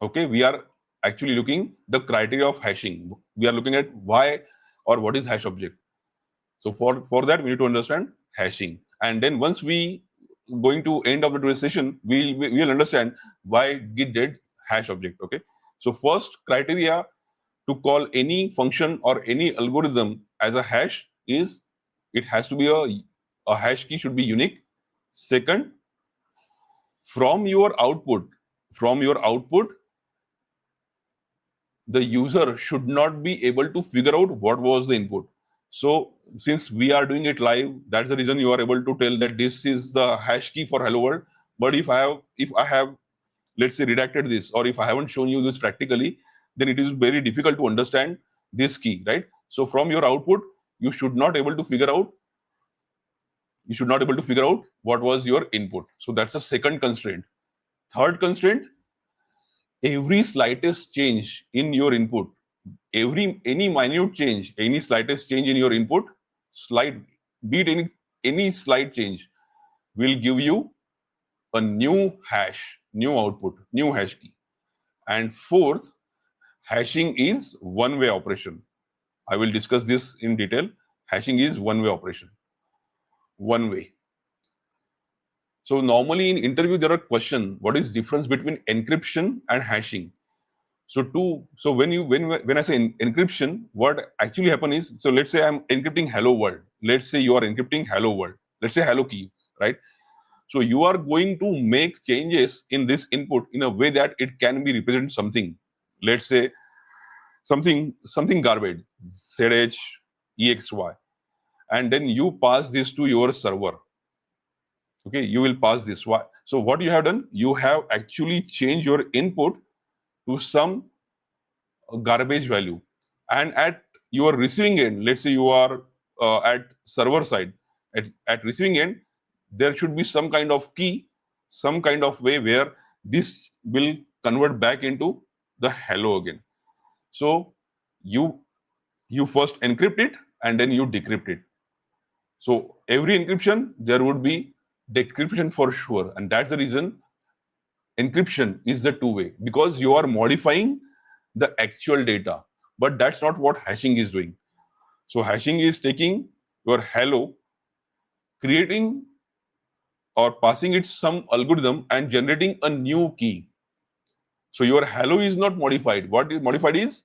Okay, we are actually looking the criteria of hashing. We are looking at why or what is hash object. So for that, we need to understand hashing. And then once we going to end of the session, we'll understand why Git did hash object. Okay. So first criteria to call any function or any algorithm as a hash is it has to be a hash key should be unique. Second, from your output, the user should not be able to figure out what was the input. So since we are doing it live, that's the reason you are able to tell that this is the hash key for hello world. But if I have, let's say, redacted this, or if I haven't shown you this practically, then it is very difficult to understand this key, right? So from your output, you should not able to figure out what was your input. So that's the second constraint. Third constraint, every slightest change in your input, any minute change, any slightest change in your input, be it any slight change, will give you a new hash, new output, new hash key. And fourth, hashing is one-way operation. I will discuss this in detail. Hashing is one-way operation. One way. So normally in interview there are questions: what is difference between encryption and hashing? So when I say encryption, what actually happen is, so let's say I'm encrypting hello world. Let's say you are encrypting hello world. Let's say hello key, right? So you are going to make changes in this input in a way that it can be represent something. Let's say something garbage, ZH, EXY, and then you pass this to your server. Okay, you will pass this. Why? So what you have done, you have actually changed your input to some garbage value, and at your receiving end, let's say you are at server side, at receiving end, there should be some kind of key, some kind of way where this will convert back into the hello again. So you first encrypt it and then you decrypt it. So every encryption there would be decryption for sure, and that's the reason encryption is the two-way, because you are modifying the actual data. But that's not what hashing is doing. So hashing is taking your hello, creating or passing it some algorithm and generating a new key. So your hello is not modified. What is modified is,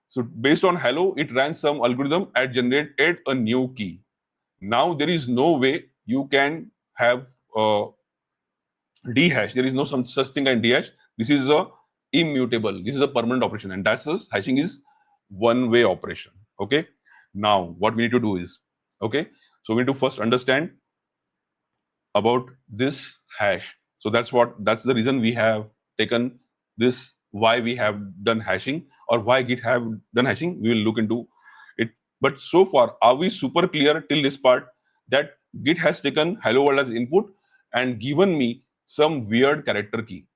so based on hello, it ran some algorithm and generated a new key. Now there is no way you can have dehash. There is no some such thing as dehash. This is a immutable. This is a permanent operation, and that's hashing is one-way operation. Okay. Now what we need to do is, okay, so we need to first understand about this hash. So that's the reason we have taken this, why we have done hashing or why Git have done hashing. We will look into it. But so far, are we super clear till this part that Git has taken hello world as input and given me some weird character key?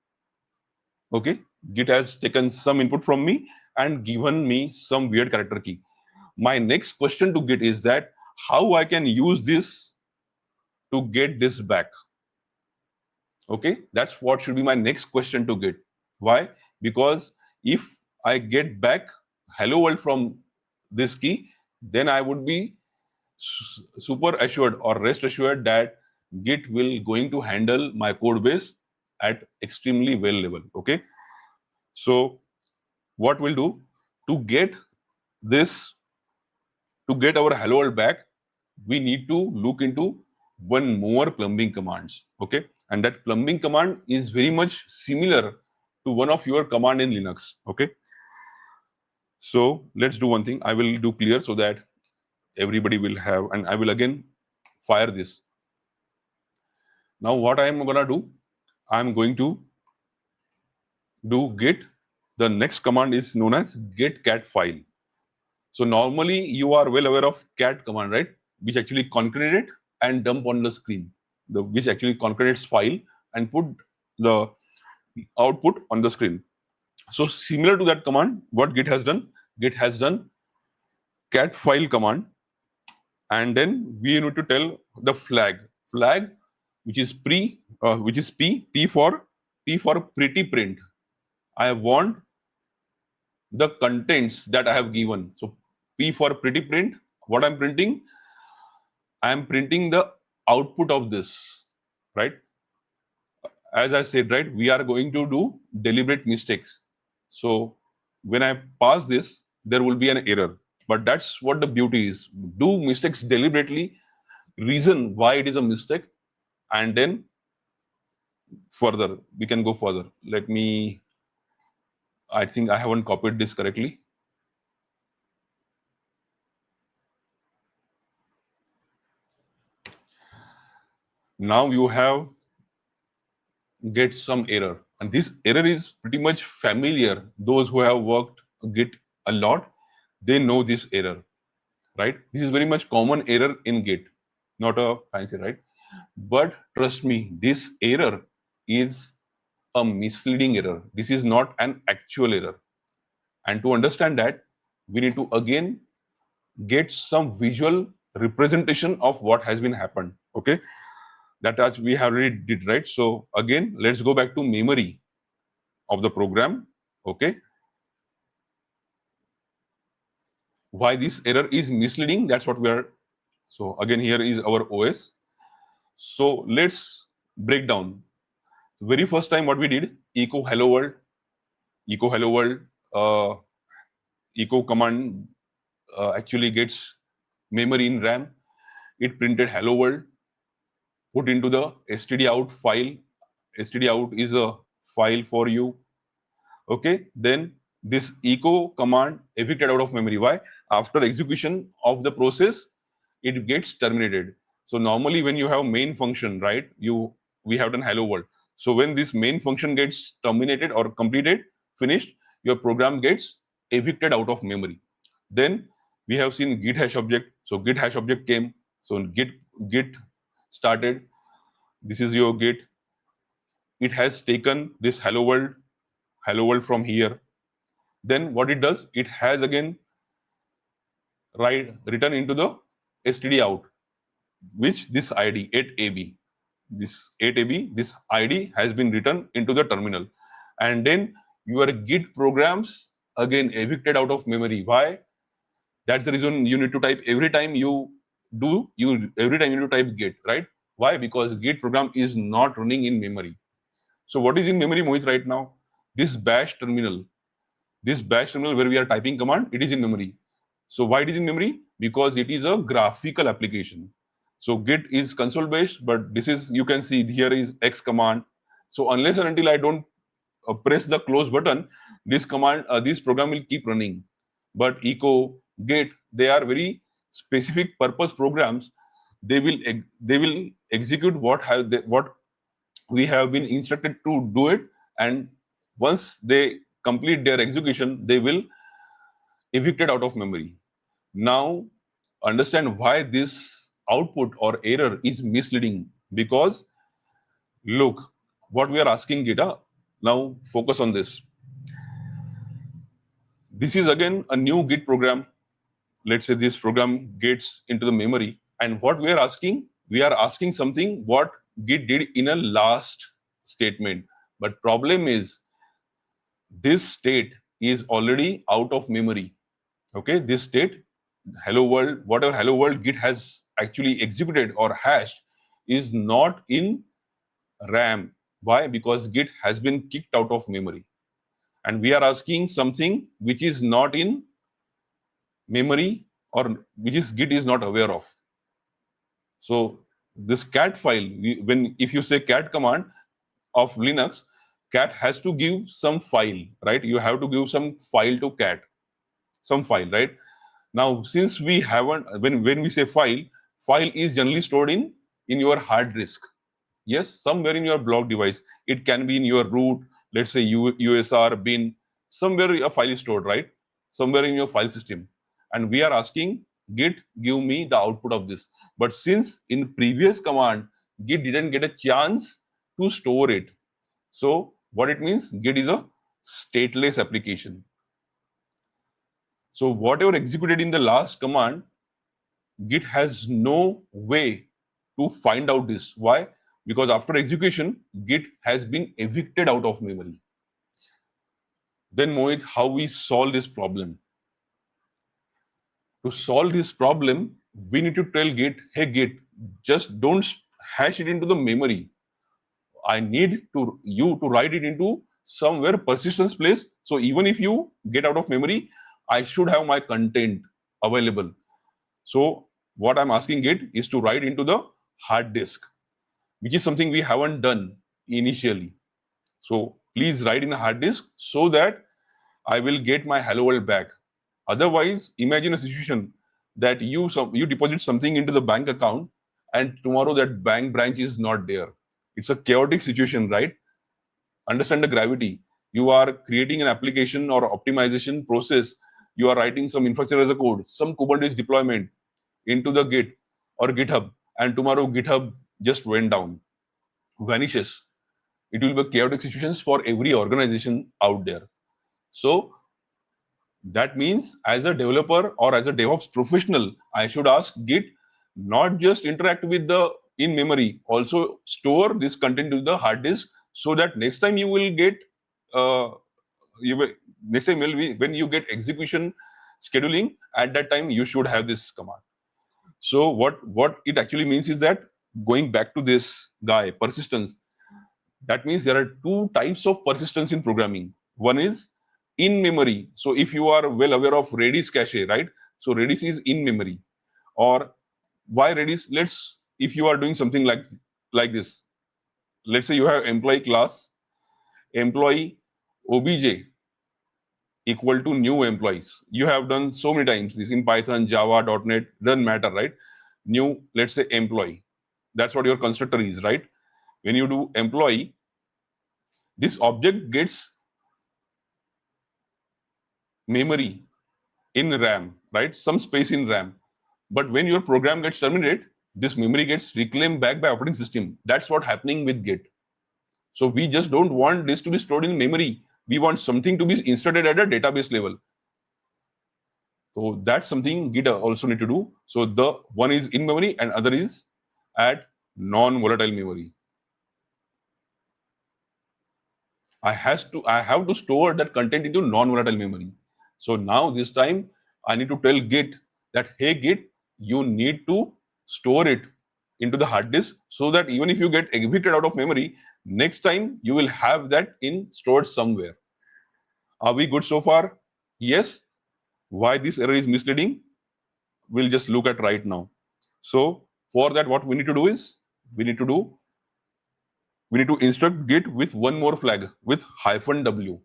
Okay, Git has taken some input from me and given me some weird character key. My next question to Git is that how I can use this to get this back. Okay, that's what should be my next question to Git. Why? Because if I get back hello world from this key, then I would be super assured or rest assured that Git will going to handle my code base at extremely well level. Okay, so what we'll do to get this, to get our hello world back, we need to look into one more plumbing commands. Okay, and that plumbing command is very much similar to one of your command in Linux. Okay, so let's do one thing. I will do clear so that everybody will have, and I will again fire this. Now what I am gonna do, I'm going to do git. The next command is known as git cat file. So normally you are well aware of cat command, right? Which actually concatenate and dump on the screen. Which actually concatenates file and put the output on the screen. So similar to that command, what Git has done cat file command, and then we need to tell the flag, which is which is p for pretty print. I want the contents that I have given. So p for pretty print. What I'm printing? I am printing the output of this, right? As I said, right, we are going to do deliberate mistakes. So when I pass this, there will be an error. But that's what the beauty is. Do mistakes deliberately, reason why it is a mistake, and then further, we can go further. I think I haven't copied this correctly. Now you have get some error, and this error is pretty much familiar. Those who have worked Git a lot, they know this error, right? This is very much common error in Git, not a fancy, right? But trust me, this error is a misleading error. This is not an actual error. And to understand that, we need to again get some visual representation of what has been happened. Okay, that as we have already did, right? So again, let's go back to memory of the program. Okay, why this error is misleading? That's what we are. So again, here is our OS. So let's break down. Very first time, what we did: echo hello world, echo hello world. Echo command actually gets memory in RAM. It printed hello world, put into the stdout file. Stdout is a file for you. Okay, then this echo command evicted out of memory. Why? After execution of the process, it gets terminated. So normally when you have main function, right, we have done hello world. So when this main function gets terminated or completed, finished, your program gets evicted out of memory. Then we have seen git hash object. So git hash object came. So git started. This is your git. It has taken this hello world hello world from here. Then what it does, it has again written into the std out, which this id 8ab, this 8ab, this id has been written into the terminal, and then your git programs again evicted out of memory. Why? That's the reason you need to type every time you every time you need to type git, right? Why? Because git program is not running in memory. So what is in memory, Mohit, right now? This bash terminal. This bash terminal where we are typing command, it is in memory. So why it is in memory? Because it is a graphical application. So git is console based, but this is, you can see here is X command. So unless and until I don't press the close button, this command, this program will keep running. But echo, git, they are very specific purpose programs. They will execute what we have been instructed to do it, and once they complete their execution, they will evicted out of memory. Now understand why this output or error is misleading, because look what we are asking Git. Now focus on this. This is again a new Git program. Let's say this program gets into the memory, and what we are asking something what Git did in a last statement. But problem is this state is already out of memory. Okay, this state, hello world, whatever hello world Git has actually executed or hashed is not in RAM. Why? Because Git has been kicked out of memory, and we are asking something which is not in memory, or which is Git is not aware of. So this cat file, if you say cat command of Linux, cat has to give some file, right? You have to give some file to cat, some file, right? Now, since we haven't, when we say file is generally stored in your hard disk. Yes, somewhere in your block device. It can be in your root, let's say USR bin, somewhere a file is stored, right? Somewhere in your file system. And we are asking Git, give me the output of this. But since in previous command, Git didn't get a chance to store it. So what it means, Git is a stateless application. So whatever executed in the last command, Git has no way to find out this. Why? Because after execution, Git has been evicted out of memory. Then Mohit, how we solve this problem? To solve this problem, we need to tell Git, hey Git, just don't hash it into the memory. I need you to write it into somewhere persistence place. So even if you get out of memory, I should have my content available. So what I'm asking Git is to write into the hard disk, which is something we haven't done initially. So please write in a hard disk so that I will get my hello world back. Otherwise, imagine a situation that you deposit something into the bank account and tomorrow that bank branch is not there. It's a chaotic situation, right? Understand the gravity. You are creating an application or optimization process. You are writing some infrastructure as a code, some Kubernetes deployment into the Git or GitHub, and tomorrow GitHub just went down, vanishes. It will be chaotic situations for every organization out there. So that means as a developer or as a DevOps professional, I should ask Git not just interact with the in memory, also store this content to the hard disk so that next time you will get next time when you get execution scheduling, at that time you should have this command. So what it actually means is that, going back to this guy, persistence, that means there are two types of persistence in programming. One is in memory. So if you are well aware of Redis cache, right? So Redis is in memory. Or why Redis? If you are doing something like this, let's say you have employee class, employee obj equal to new employees. You have done so many times this in Python, Java, .NET, doesn't matter, right? New, let's say employee. That's what your constructor is, right? When you do employee, this object gets memory in RAM, right? Some space in RAM. But when your program gets terminated, this memory gets reclaimed back by operating system. That's what's happening with Git. So we just don't want this to be stored in memory. we want something to be inserted at a database level. So that's something Git also need to do. So the one is in memory and other is at non-volatile memory. I have to store that content into non-volatile memory. So now this time I need to tell Git that, hey Git, you need to store it into the hard disk so that even if you get evicted out of memory, next time you will have that in stored somewhere. Are we good so far? Yes. Why this error is misleading? We'll just look at right now. So for that, what we need to do is we need to instruct Git with one more flag with -w.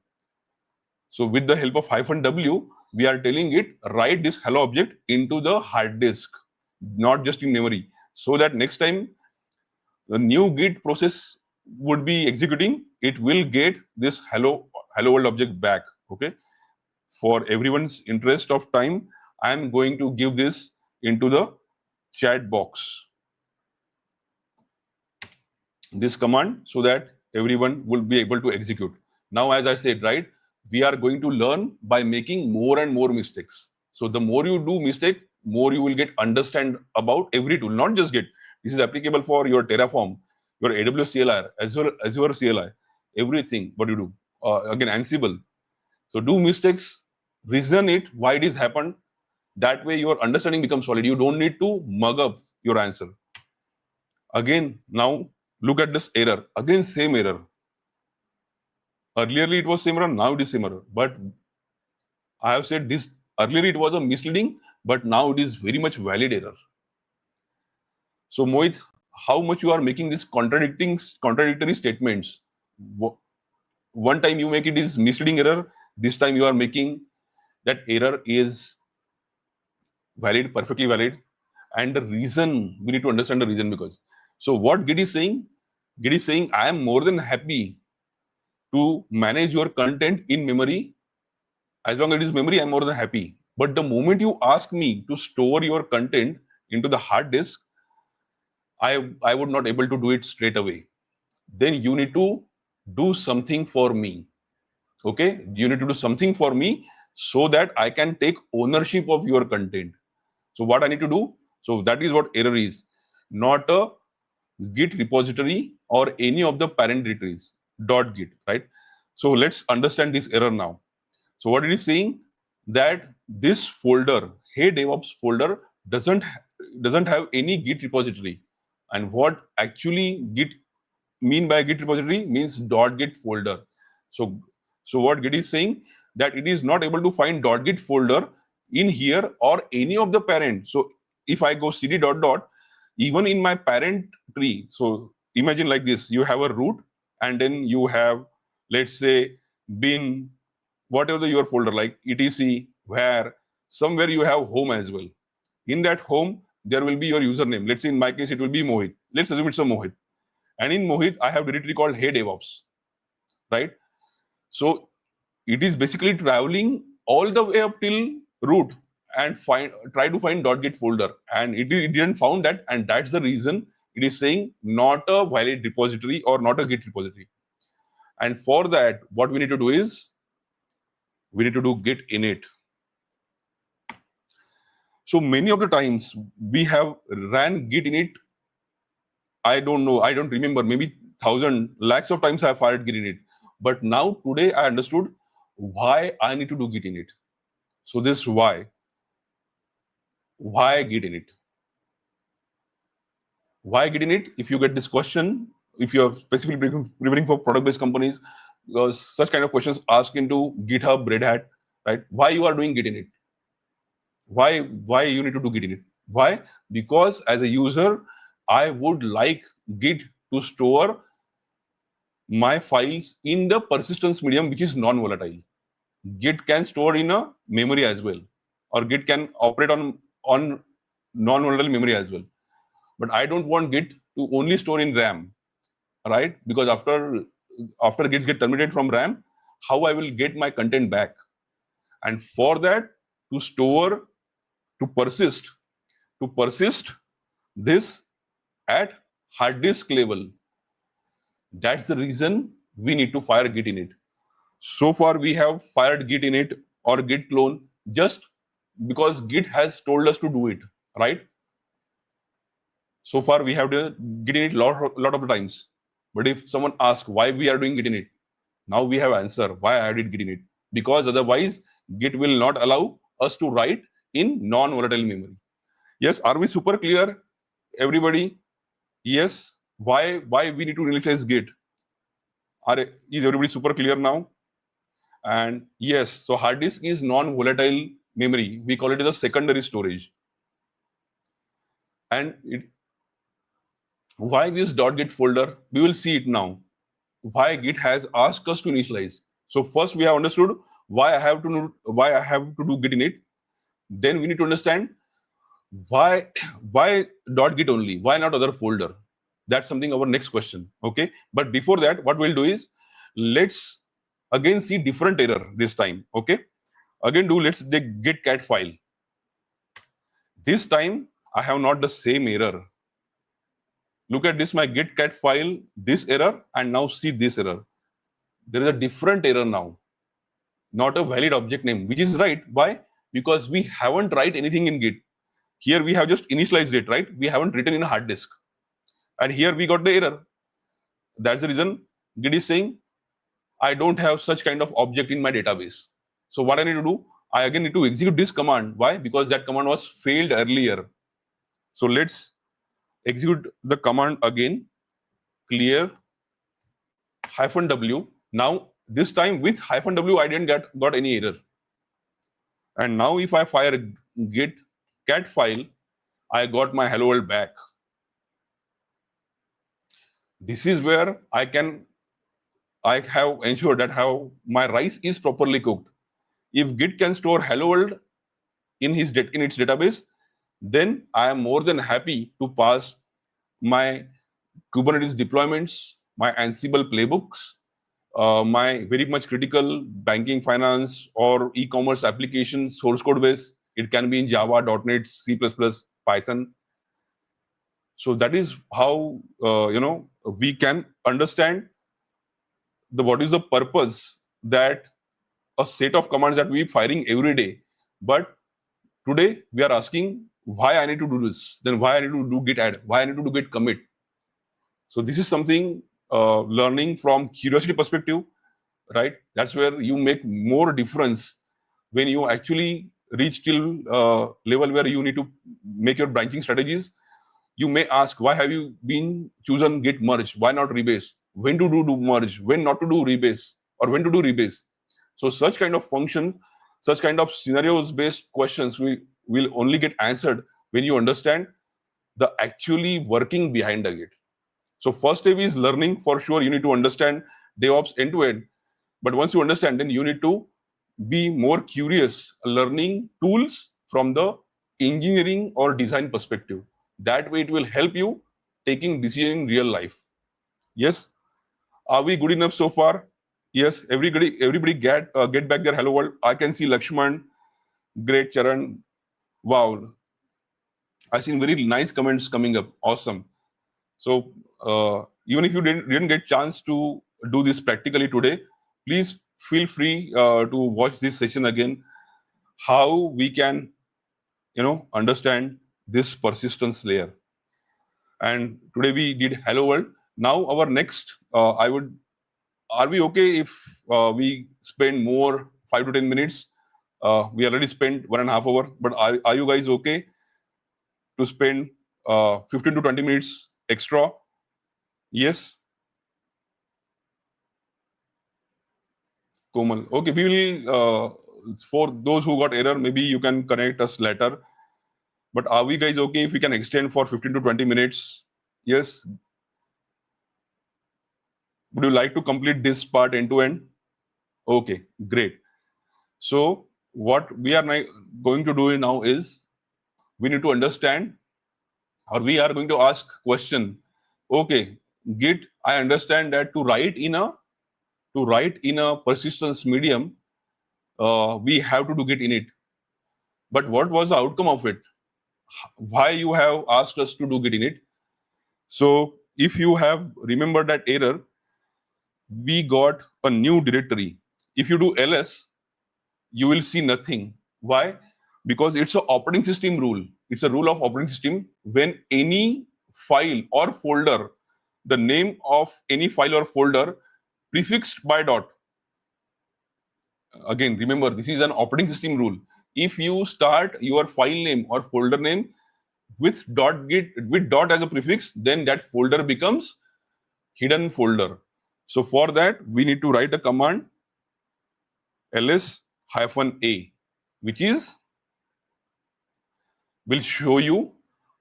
So with the help of -w, we are telling it write this hello object into the hard disk, not just in memory, so that next time the new Git process would be executing, it will get this hello world object back. Okay. For everyone's interest of time, I am going to give this into the chat box, this command, so that everyone will be able to execute. Now, as I said, right, we are going to learn by making more and more mistakes. So the more you do mistake, more you will get understand about every tool, not just Git. This is applicable for your Terraform, your AWS CLI, Azure CLI, everything what you do. Again, Ansible. So do mistakes, reason it, why it is happened. That way your understanding becomes solid. You don't need to mug up your answer. Again, now look at this error. Again, same error. Earlier it was same error, now it is same error. But I have said this, earlier it was a misleading, but now it is very much valid error. So Mohit, how much you are making these contradictory statements? One time you make it is misleading error, this time you are making that error is valid, perfectly valid. And the reason, we need to understand the reason because. So what Git is saying? Git is saying, I am more than happy to manage your content in memory. As long as it is memory, I'm more than happy. But the moment you ask me to store your content into the hard disk, I would not able to do it straight away. Then you need to do something for me. Okay? You need to do something for me so that I can take ownership of your content. So what I need to do? So that is what error is. Not a Git repository or any of the parent directories, .git, right? So let's understand this error now. So what it is saying that this folder, hey DevOps folder, doesn't have any Git repository. And what actually Git mean by Git repository means .git folder. So what Git is saying that it is not able to find .git folder in here or any of the parent. So if I go cd ... even in my parent tree, so imagine like this, you have a root and then you have, let's say, bin, whatever your folder like etc, where somewhere you have home as well. In that home, there will be your username. Let's say in my case, it will be Mohit. Let's assume it's a Mohit. And in Mohit, I have directory called Hey DevOps, right? So it is basically traveling all the way up till root and try to find .git folder, and it didn't found that, and that's the reason it is saying not a valid repository or not a Git repository. And for that, what we need to do is we need to do git init. So many of the times we have ran git init. I don't know, I don't remember, maybe 1,000 lakhs of times I have fired git init. But now today I understood why I need to do git init. So this why git init? Why git init? If you get this question, if you are specifically preparing for product-based companies, because such kind of questions asked into GitHub, Red Hat, right? Why you are doing git init? Why you need to do git init? Why? Because as a user, I would like Git to store my files in the persistence medium, which is non-volatile. Git can store in a memory as well, or Git can operate on non-volatile memory as well. But I don't want Git to only store in RAM, right? Because after Git get terminated from RAM, how I will get my content back? And for that, to persist this at hard disk level. That's the reason we need to fire git init. So far, we have fired Git init or Git clone just because Git has told us to do it, right? So far, we have done Git init lot of the times. But if someone asks why we are doing Git init, now we have answer why I did Git init. Because otherwise, Git will not allow us to write in non-volatile memory. Yes, are we super clear, everybody? Yes. Why we need to initialize Git? Is everybody super clear now? And yes, so hard disk is non-volatile memory. We call it as a secondary storage. And why this .git folder? We will see it now. Why Git has asked us to initialize. So first we have understood why I have to do Git init. Then we need to understand why .git only? Why not other folder? That's something our next question. Okay. But before that, what we'll do is let's again see different error this time. Okay. Again, let's take git cat file. This time I have not the same error. Look at this, my git cat file, this error, and now see this error. There is a different error now, not a valid object name, which is right. Why? Because we haven't write anything in Git. Here we have just initialized it, right? We haven't written in a hard disk. And here we got the error. That's the reason Git is saying, I don't have such kind of object in my database. So what I need to do? I again need to execute this command. Why? Because that command was failed earlier. So let's execute the command again. Clear -w. Now this time with -w I didn't got any error. And now if I fire git cat file, I got my hello world back. This is where I have ensured that how my rice is properly cooked. If Git can store hello world in its database, then I am more than happy to pass my Kubernetes deployments, my Ansible playbooks, my very much critical banking, finance, or e-commerce application source code base. It can be in Java, .NET, C++, Python. So that is how we can understand what is the purpose that a set of commands that we firing every day. But today we are asking why I need to do this. Then why I need to do git add? Why I need to do git commit? So this is something learning from curiosity perspective, right? That's where you make more difference when you actually reach till level where you need to make your branching strategies. You may ask, why have you been chosen git merge? Why not rebase? When to do merge? When not to do rebase? Or when to do rebase? So such kind of function, such kind of scenarios-based questions will only get answered when you understand the actually working behind the Git. So first step is learning. For sure, you need to understand DevOps end to end. But once you understand, then you need to be more curious, learning tools from the engineering or design perspective. That way, it will help you taking decision in real life. Yes. Are we good enough so far? Yes. Everybody get back their hello world. I can see Lakshman, great Charan. Wow. I've seen very nice comments coming up. Awesome. So even if you didn't get chance to do this practically today, please feel free to watch this session again. How we can, understand this persistence layer. And today we did hello world. Now our next, are we okay if we spend more 5 to 10 minutes? We already spent 1.5 hours, but are you guys okay to spend 15 to 20 minutes extra? Yes. Komal. Okay, we will, for those who got error, maybe you can connect us later. But are we guys okay if we can extend for 15 to 20 minutes? Yes. Would you like to complete this part end to end? Okay, great. So what we are going to do now is we need to understand, or we are going to ask question. Okay, Git, I understand that to write in a persistence medium, we have to do Git init. But what was the outcome of it? Why you have asked us to do Git init? So if you have remembered that error, we got a new directory. If you do ls, you will see nothing. Why? Because it's an operating system rule. It's a rule of operating system. When any file or folder, the name of any file or folder prefixed by dot. Again, remember, this is an operating system rule. If you start your file name or folder name with dot as a prefix, then that folder becomes hidden folder. So for that, we need to write a command ls-a, which will show you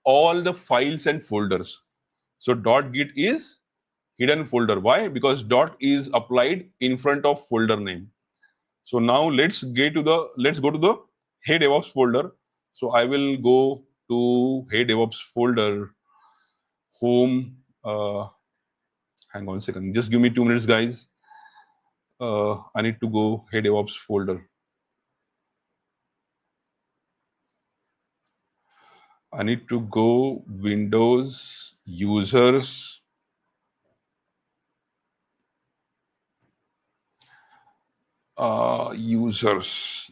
all the files and folders. So .git is hidden folder. Why? Because dot is applied in front of folder name. So now let's go to the Hey DevOps folder. So I will go to Hey DevOps folder, home. Hang on a second. Just give me 2 minutes, guys. I need to go Hey DevOps folder. I need to go Windows users. Users.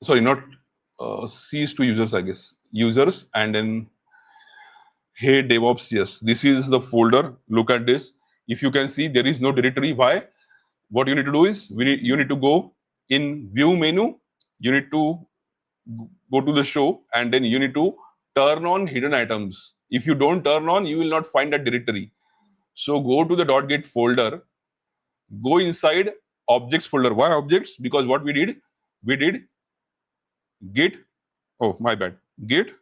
Sorry, not CS2 users, I guess. Users, and then Hey DevOps. Yes, this is the folder. Look at this. If you can see, there is no directory. Why? What you need to do is you need to go in View menu. You need to go to the show, and then you need to turn on hidden items. If you don't turn on, you will not find that directory. So go to the .git folder. Go inside objects folder. Why objects? Because what we did git. Oh, my bad. Git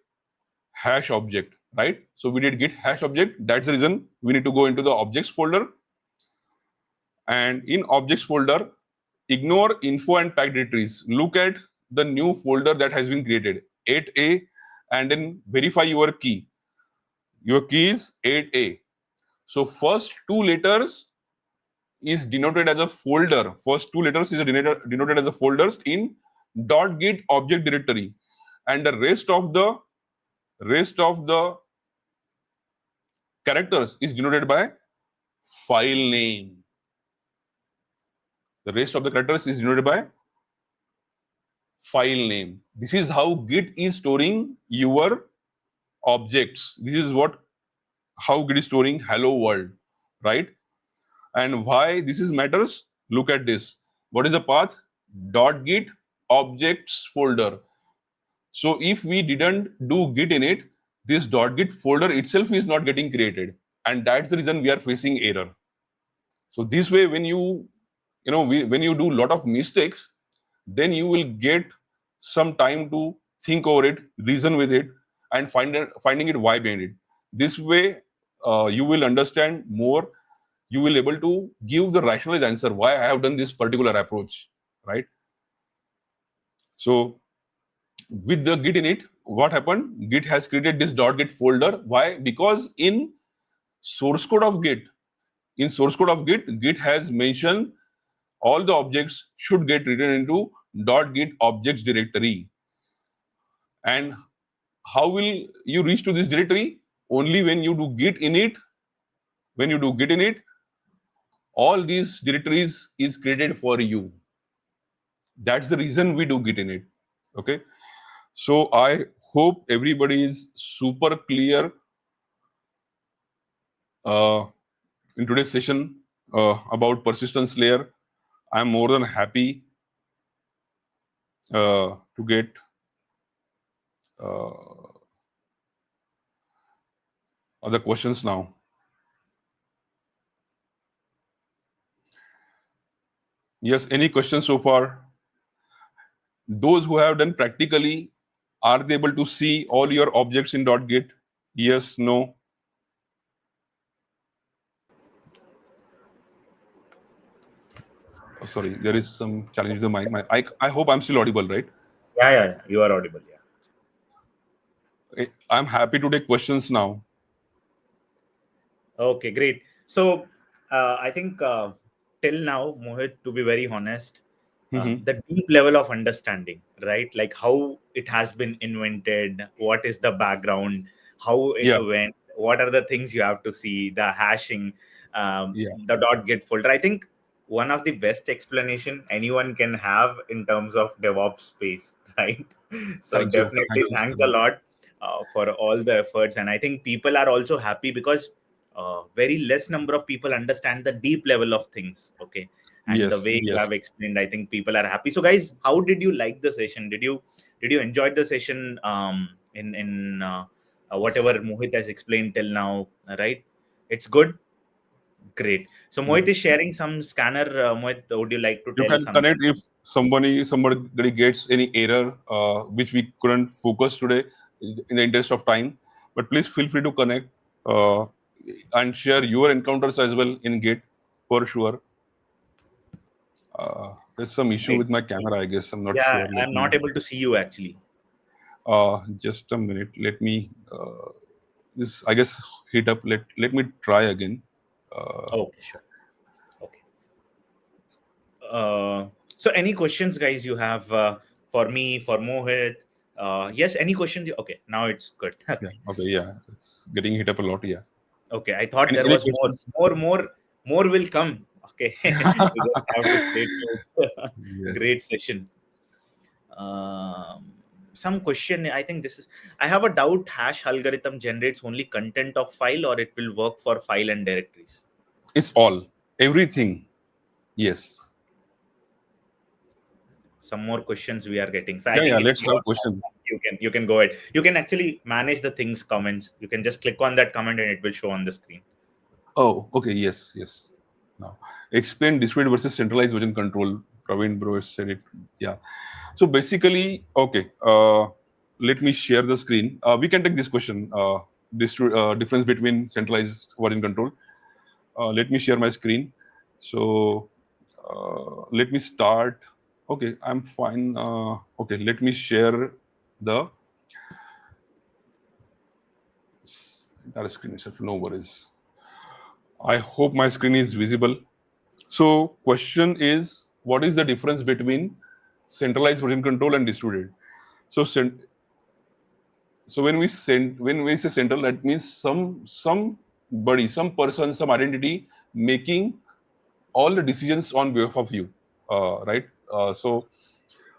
hash object, right? So we did git hash object. That's the reason we need to go into the objects folder. And in objects folder, ignore info and packed directories. Look at the new folder that has been created, 8a, and then verify your key. Your key is 8a. So first 2 letters is denoted as a folder. First 2 letters is denoted as a folders in .git object directory, and the rest of the characters is denoted by file name. The rest of the characters is denoted by file name. This is how Git is storing your objects. This is how Git is storing hello world, right? And why this is matters? Look at this. What is the path? .git objects folder. So if we didn't do git init, this .git folder itself is not getting created, and that's the reason we are facing error. So this way, when you do a lot of mistakes, then you will get some time to think over it, reason with it, and finding it why behind it. This way, you will understand more. You will able to give the rationalized answer why I have done this particular approach, right? So with the git init, what happened? Git has created this .git folder. Why? Because in source code of Git, Git has mentioned all the objects should get written into .git objects directory. And how will you reach to this directory? Only when you do git init. When you do git init, all these directories is created for you. That's the reason we do git init. Okay. So I hope everybody is super clear in today's session about persistence layer. I'm more than happy to get other questions now. Yes, any questions so far? Those who have done practically, are they able to see all your objects in .git? Yes, no? Oh, sorry, there is some challenge with the mic. I hope I'm still audible, right? Yeah, you are audible. Yeah. I'm happy to take questions now. Okay, great. So I think till now, Mohit, to be very honest, the deep level of understanding, right? Like how it has been invented, what is the background, how it went, what are the things you have to see, the hashing. the .git folder. I think one of the best explanation anyone can have in terms of DevOps space, right? So Thank you. definitely Thank you thanks so a much. lot for all the efforts. And I think people are also happy because very less number of people understand the deep level of things. Okay. And the Yes, way you yes. have explained, I think people are happy. So guys, how did you like the session? Did you enjoy the session in whatever Mohit has explained till now, right? It's good. Great. So Yeah. Mohit is sharing some scanner. Mohit, would you like to You tell can connect something? if somebody gets any error, which we couldn't focus today in the interest of time. But please feel free to connect uh, and share your encounters as well in Git for sure. There's some issue Great. with my camera, I guess. I'm not Yeah, sure. Let I'm me not able to see you actually. just a minute. Let me this I guess hit up. Let me try again. Okay, sure. Okay. So any questions, guys, you have for me, for Mohit? Yes, any questions? Okay, now it's good. Yeah. Okay. Okay. Yeah. It's getting hit up a lot. Yeah. Okay, I thought there Any was more. questions? More will come. Okay, we just have to stay tuned. Yes. Great session. Um, some question. I think this is. I have a doubt. Hash algorithm generates only content of file, or it will work for file and directories. It's all everything. Yes. Some more questions we are getting. So I Yeah. think Yeah. it's Let's your have a turn. question. You can go ahead. You can actually manage the things comments. You can just click on that comment and it will show on the screen. Oh. Okay. Yes. Yes. Now explain distributed versus centralized version control. Praveen bro said it. Yeah. So basically, okay. Let me share the screen. We can take this question. Difference between centralized version control. Let me share my screen. So let me start. Okay, I'm fine. Okay, let me share the entire screen itself. No worries. I hope my screen is visible. So question is, what is the difference between centralized version control and distributed? So so when we say central, that means somebody, some person, some identity making all the decisions on behalf of you, right? So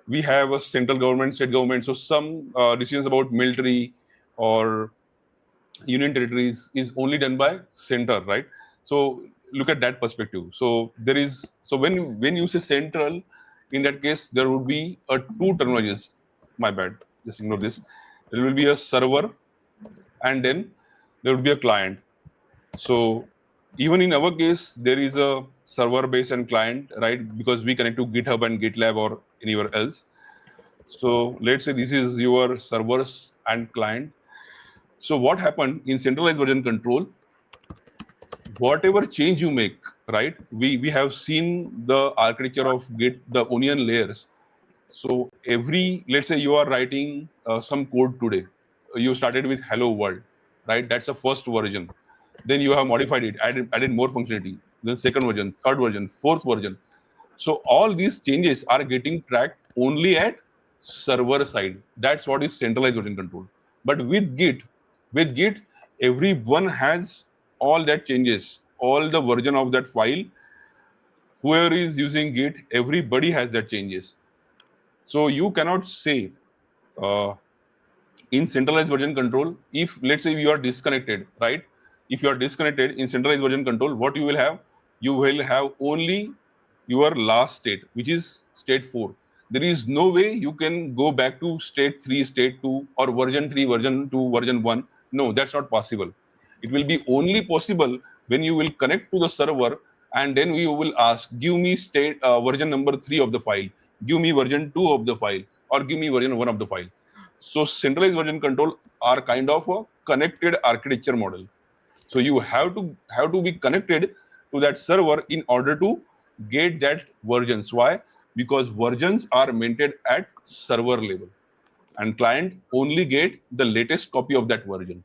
we have a central government, state government. So some decisions about military or union territories is only done by center, right? So look at that perspective. So there is so when you say central, in that case there would be a two terminologies. My bad. Just ignore this. There will be a server, and then there would be a client. So even in our case, there is a server base and client, right? Because we connect to GitHub and GitLab or anywhere else. So let's say this is your servers and client. So what happened in centralized version control? Whatever change you make, right? We have seen the architecture of Git, the onion layers. So every, let's say you are writing some code today. You started with hello world, right? That's the first version. Then you have modified it, added more functionality. Then second version, third version, fourth version. So all these changes are getting tracked only at server side. That's what is centralized version control. But with Git, everyone has all that changes, all the version of that file. Whoever is using Git, everybody has that changes. So you cannot say uh, in centralized version control, if let's say you are disconnected, right? If you are disconnected in centralized version control, what you will have only your last state, which is state 4. There is no way you can go back to state 3, state 2, or version 3, version 2, version 1. No, that's not possible. It will be only possible when you will connect to the server, and then you will ask, give me state version number 3 of the file, give me version 2 of the file, or give me version 1 of the file. So centralized version control are kind of a connected architecture model. So you have to be connected to that server in order to get that versions. Why? Because versions are maintained at server level, and client only get the latest copy of that version.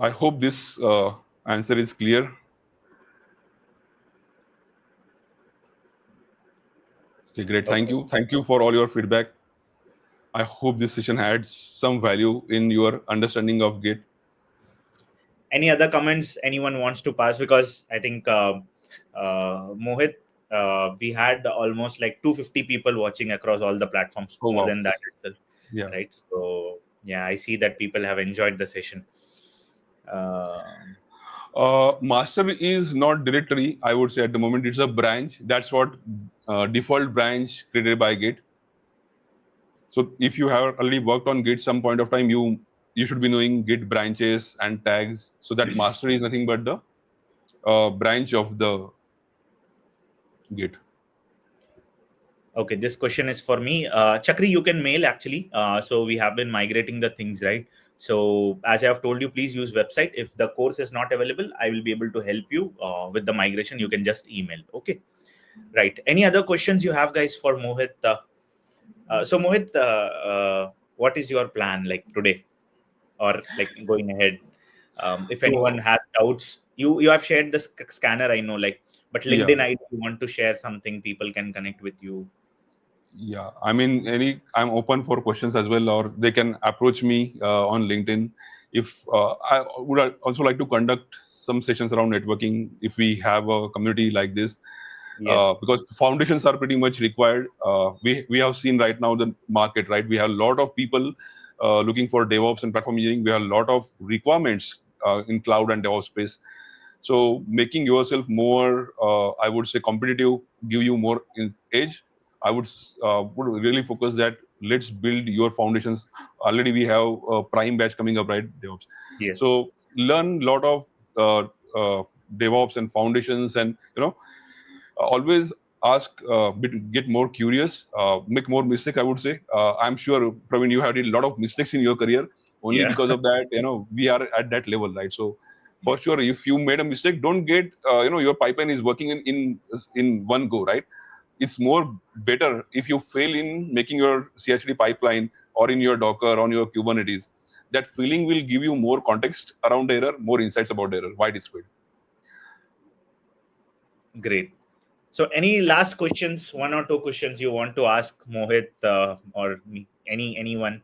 I hope this answer is clear. Okay, great. Okay. Thank you for all your feedback. I hope this session adds some value in your understanding of Git. Any other comments anyone wants to pass? Because I think Mohit, we had almost like 250 people watching across all the platforms, Oh more wow. than that itself, Yeah. right? So yeah, I see that people have enjoyed the session. Uh, Master is not directory. I would say at the moment it's a branch. That's what default branch created by Git. So if you have already worked on Git some point of time, you should be knowing Git branches and tags. So that master is nothing but the branch of the Git. Okay, this question is for me. Chakri, you can mail actually. So we have been migrating the things, right? So as I have told you, please use website. If the course is not available, I will be able to help you with the migration. You can just email. Okay, right. Any other questions you have, guys, for Mohit? So Mohit, what is your plan like today, or like going ahead? If anyone So has doubts, you have shared the scanner. I know, like, but yeah, LinkedIn ID, you want to share something, people can connect with you. yeah. I mean, I'm open for questions as well, or they can approach me on LinkedIn. If I would also like to conduct some sessions around networking if we have a community like this, Yes. because foundations are pretty much required. We have seen right now the market, right? We have a lot of people looking for DevOps and platform engineering. We have a lot of requirements in cloud and DevOps space. So making yourself more, I would say, competitive, give you more edge. I would really focus that. Let's build your foundations. Already we have a prime batch coming up, right? DevOps. Yes. So learn a lot of uh, uh, DevOps and foundations, and always ask, get more curious, make more mistakes. I would say. I'm sure, Praveen, you have did a lot of mistakes in your career. Only Yeah. because of that, we are at that level, right? So Yeah. for sure, if you made a mistake, don't get, your pipeline is working in one go, right? It's more better if you fail in making your CI/CD pipeline or in your Docker, on your Kubernetes. That feeling will give you more context around the error, more insights about the error, why it's failed. Great. So, any last questions? One or two questions you want to ask Mohit or me, anyone?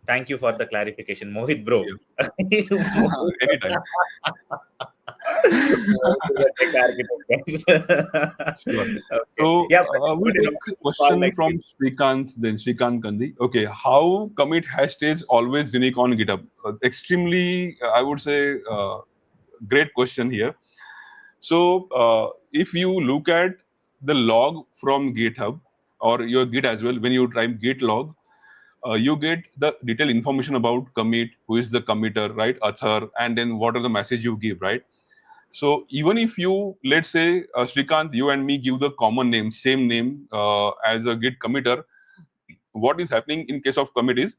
Thank you for the clarification, Mohit, bro. Yeah. Mohit Anytime. is a tech architect, guys. Sure. Okay. So Yeah, we'll but in take office a it's called question like from Srikanth, then Srikanth Gandhi. Okay, how commit hash stays always unique on GitHub? Extremely, I would say, great question here. So if you look at the log from GitHub or your Git as well, when you type git log, you get the detailed information about commit, who is the committer, right, author, and then what are the message you give, right? So even if you, let's say, Srikanth, you and me give the common name, same name as a Git committer, what is happening in case of commit is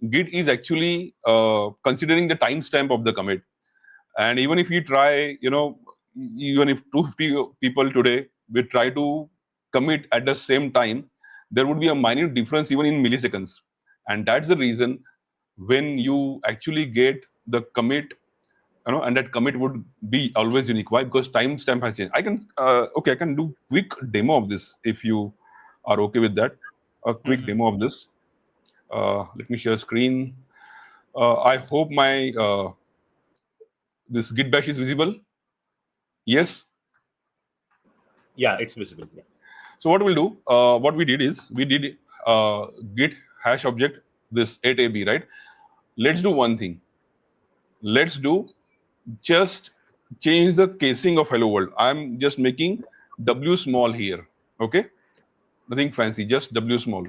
Git is actually considering the timestamp of the commit. And even if we try, even if 250 people today, we try to commit at the same time, there would be a minute difference even in milliseconds. And that's the reason when you actually get the commit, and that commit would be always unique. Why? Because timestamp has changed. I can do quick demo of this if you are okay with that. A quick Mhm. demo of this. Let me share screen. I hope my this Git bash is visible. Yes. Yeah, it's visible. Yeah. So what we'll do, what we did is we did Git hash object this 8ab, right? Let's do one thing. Let's do just change the casing of hello world. I'm just making W small here. Okay, nothing fancy, just W small.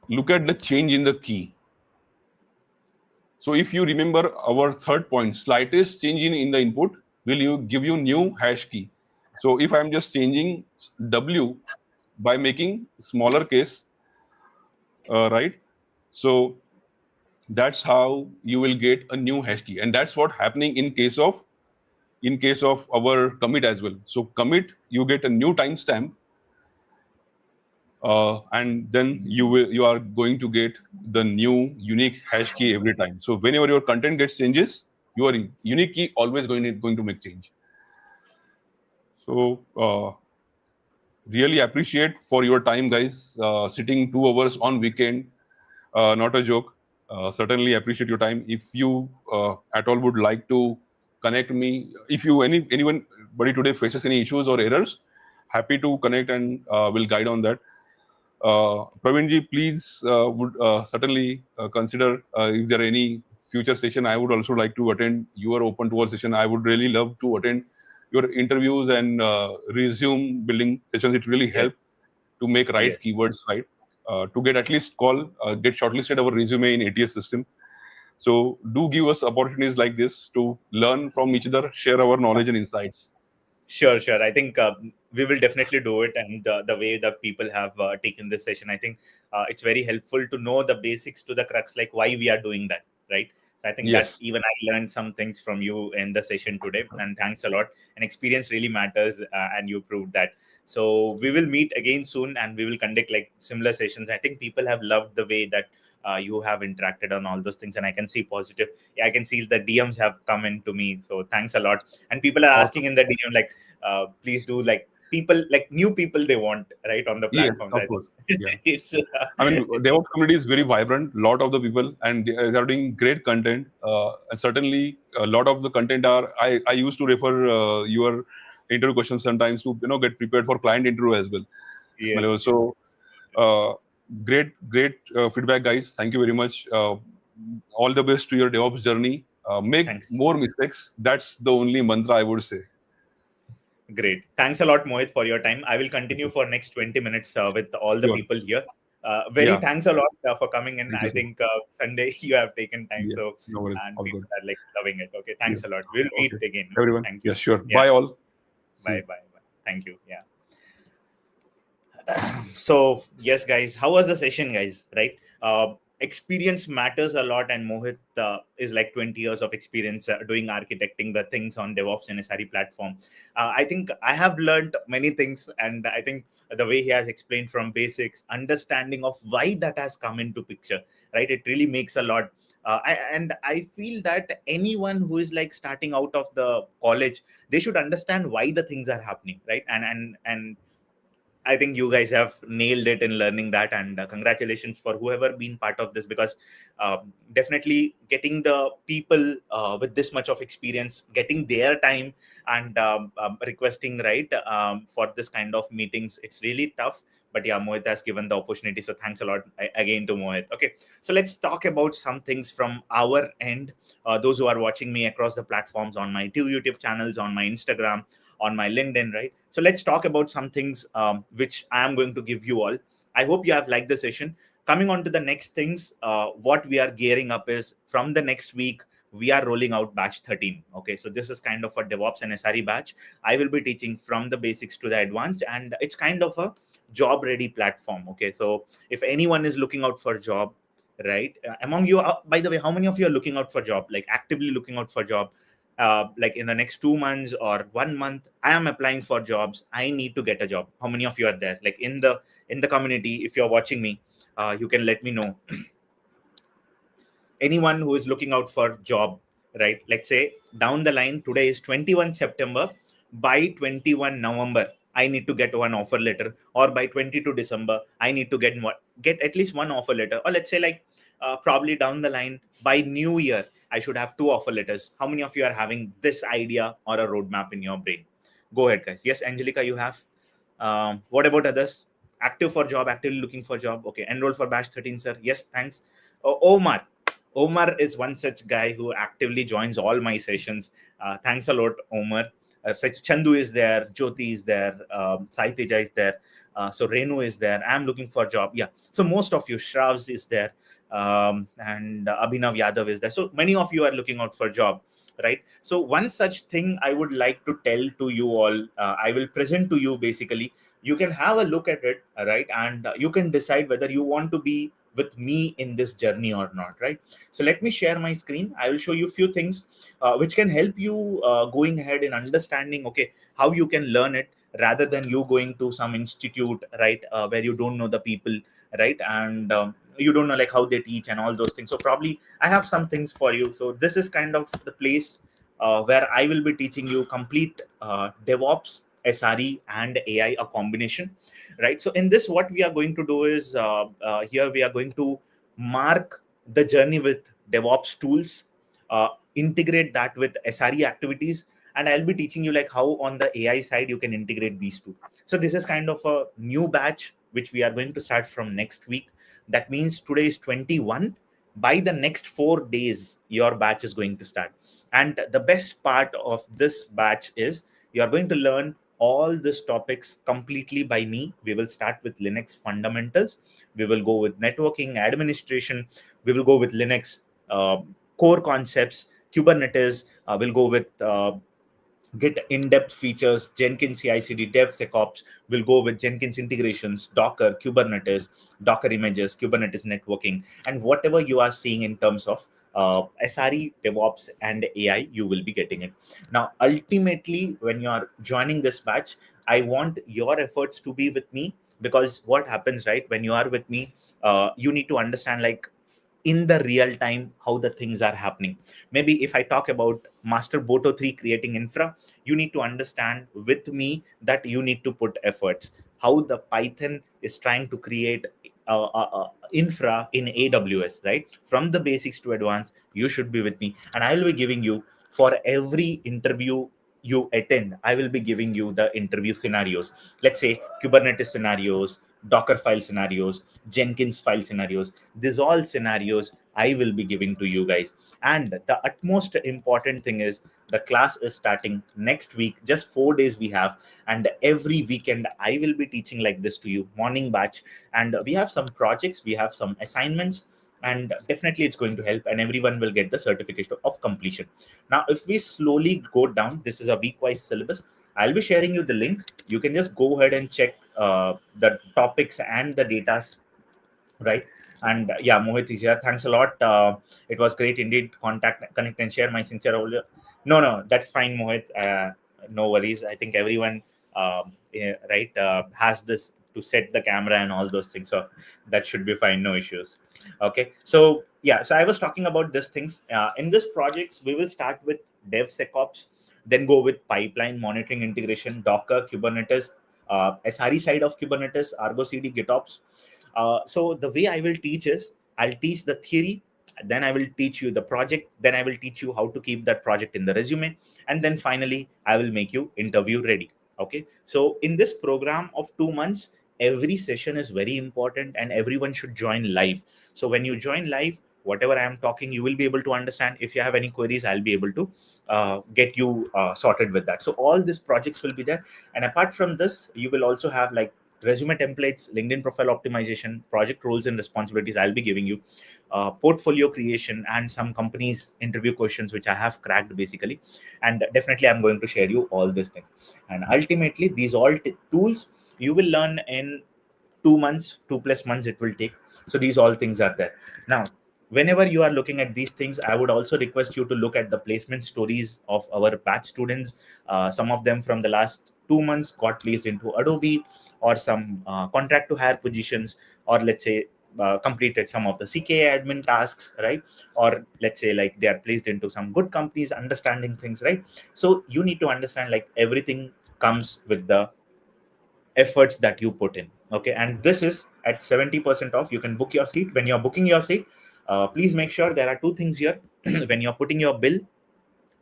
Look at the change in the key. So if you remember our third point, slightest change in the input will give you new hash key. So if I'm just changing W by making smaller case, right? So that's how you will get a new hash key, and that's what happening in case of our commit as well. So commit, you get a new timestamp, and then you are going to get the new unique hash key every time. So whenever your content gets changes, your unique key always going to make change. So really appreciate for your time, guys. Sitting 2 hours on weekend, not a joke. Certainly appreciate your time. If you at all would like to connect me, if you anybody today faces any issues or errors, happy to connect and will guide on that. Pravinji, please would certainly consider if there are any future session. I would also like to attend your open tour session. I would really love to attend your interviews and resume building sessions. It really Yes. helps to make right Yes. keywords right, to get at least get shortlisted our resume in ATS system. So do give us opportunities like this to learn from each other, share our knowledge and insights. Sure, sure. I think we will definitely do it. And the way that people have taken this session, I think it's very helpful to know the basics to the crux, like why we are doing that, right? So I think that Yes, even I learned some things from you in the session today. And thanks a lot. And experience really matters, and you proved that. So we will meet again soon, and we will conduct like similar sessions. I think people have loved the way that you have interacted on all those things, and I can see positive. Yeah, I can see the DMs have come into me. So thanks a lot. And people are asking awesome. in the DM like, please do, like people, like new people they want, right, on the Yes, platforms. of I think course. Yeah. it's I mean, it's DevOps community is very vibrant. Lot of the people, and they are doing great content. And certainly, a lot of the content are. I used to refer your interview questions sometimes to get prepared for client interview as well. yes, yes. So, uh, great feedback, guys. Thank you very much. All the best to your DevOps journey. Make Thanks. more mistakes. That's the only mantra I would say. Great. Thanks a lot, Mohit, for your time. I will Thank continue you. for next 20 minutes with all the Sure. people here. Very Yeah. thanks a lot for coming in. Thank you I so much. think Sunday you have taken time, Yeah. so No worries. and All people good. are like loving it. Okay, Yeah. thanks a lot. We'll meet Okay. again. Okay, Everyone. thank you. Yeah. Sure. Yeah, Bye all. See bye, you. bye, bye. Thank you. Yeah. So yes, guys, how was the session, guys? Right, experience matters a lot, and Mohit is like 20 years of experience doing architecting the things on DevOps and SRE platform. I think I have learned many things, and I think the way he has explained from basics, understanding of why that has come into picture, right, it really makes a lot. And I feel that anyone who is like starting out of the college, they should understand why the things are happening, right? And I think you guys have nailed it in learning that, and congratulations for whoever been part of this, because definitely getting the people with this much of experience, getting their time, and requesting, right, for this kind of meetings, it's really tough. But yeah, Mohit has given the opportunity, so thanks a lot again to Mohit. Okay, so let's talk about some things from our end. Those who are watching me across the platforms, on my two YouTube channels, on my Instagram, on my LinkedIn, right? So let's talk about some things which I am going to give you all. I hope you have liked the session. Coming on to the next things, what we are gearing up is from the next week, we are rolling out batch 13. Okay, so this is kind of a DevOps and SRE batch. I will be teaching from the basics to the advanced, and it's kind of a job ready platform. Okay, so if anyone is looking out for a job, right, among you, by the way, how many of you are looking out for job, like actively looking out for job? Like in the next 2 months or 1 month, I am applying for jobs, I need to get a job. How many of you are there, like in the community? If you're watching me, you can let me know. Anyone who is looking out for job, right? Let's say down the line, today is 21 September, by 21 November I need to get one offer letter, or by 22 December I need to get at least one offer letter, or let's say like probably down the line by New Year I should have two offer letters. How many of you are having this idea or a roadmap in your brain? Go ahead, guys. Yes, Angelica, you have. What about others? Active for job, actively looking for job. Okay, enroll for batch 13, sir. Yes, thanks. Omar is one such guy who actively joins all my sessions. Thanks a lot, Omar. Such Chandu is there, Jyoti is there, Saitija is there, so Renu is there. I'm looking for a job. Yeah. So most of you, Shravs is there, and Abhinav Yadav is there. So many of you are looking out for a job, right? So one such thing I would like to tell to you all, I will present to you basically. You can have a look at it, right, and you can decide whether you want to be with me in this journey or not, right? So let me share my screen. I will show you a few things which can help you going ahead in understanding, okay, how you can learn it, rather than you going to some institute, right, where you don't know the people, right, and you don't know like how they teach and all those things. So probably I have some things for you. So this is kind of the place where I will be teaching you complete DevOps, SRE, and AI, a combination, right? So in this, what we are going to do is here we are going to mark the journey with DevOps tools, integrate that with SRE activities, and I'll be teaching you like how on the AI side you can integrate these two. So this is kind of a new batch which we are going to start from next week. That means today is 21. By the next 4 days, your batch is going to start. And the best part of this batch is you are going to learn all these topics completely by me. We will start with Linux fundamentals. We will go with networking, administration. We will go with Linux core concepts, Kubernetes. We'll go with Git in-depth features, Jenkins CI/CD, DevSecOps. We'll go with Jenkins integrations, Docker, Kubernetes, Docker images, Kubernetes networking, and whatever you are seeing in terms of SRE, DevOps, and AI, you will be getting it. Now, ultimately, when you are joining this batch, I want your efforts to be with me, because what happens, right, when you are with me, you need to understand like in the real time how the things are happening. Maybe if I talk about Master Boto 3 creating infra, you need to understand with me that you need to put efforts. How the Python is trying to create infra in AWS, right? From the basics to advanced, you should be with me. And I will be giving you, for every interview you attend, I will be giving you the interview scenarios. Let's say Kubernetes scenarios, Docker file scenarios, Jenkins file scenarios. These all scenarios I will be giving to you guys. And the utmost important thing is the class is starting next week. Just 4 days we have, and every weekend I will be teaching like this to you, morning batch. And we have some projects, we have some assignments, and definitely it's going to help, and everyone will get the certification of completion. Now, if we slowly go down, this is a week-wise syllabus. I'll be sharing you the link. You can just go ahead and check the topics and the data, right? And yeah, Mohit is here. Thanks a lot. It was great indeed. Connect, and share my sincere. No, that's fine, Mohit. No worries. I think everyone, right, has this to set the camera and all those things. So that should be fine. No issues. Okay. So yeah, so I was talking about these things. In this projects, we will start with DevSecOps, then go with pipeline monitoring integration, Docker, Kubernetes, SRE side of Kubernetes, Argo CD, GitOps. So the way I will teach is I'll teach the theory, then I will teach you the project, then I will teach you how to keep that project in the resume, and then finally I will make you interview ready. Okay. So in this program of 2 months, every session is very important and everyone should join live. So when you join live, whatever I am talking, you will be able to understand. If you have any queries, I'll be able to get you sorted with that. So all these projects will be there. And apart from this, you will also have like resume templates, LinkedIn profile optimization, project roles and responsibilities I'll be giving you, portfolio creation, and some companies interview questions which I have cracked basically. And definitely I'm going to share you all these things. And ultimately these all tools you will learn in 2 months, 2+ months it will take. So these all things are there. Now, whenever you are looking at these things, I would also request you to look at the placement stories of our batch students. Some of them from the last 2 months got placed into Adobe, or some contract to hire positions, or let's say completed some of the CKA admin tasks, right? Or let's say like they are placed into some good companies, understanding things, right? So you need to understand like everything comes with the efforts that you put in. Okay. And this is at 70% off. You can book your seat. When you're booking your seat, please make sure there are two things here. When you're putting your bill,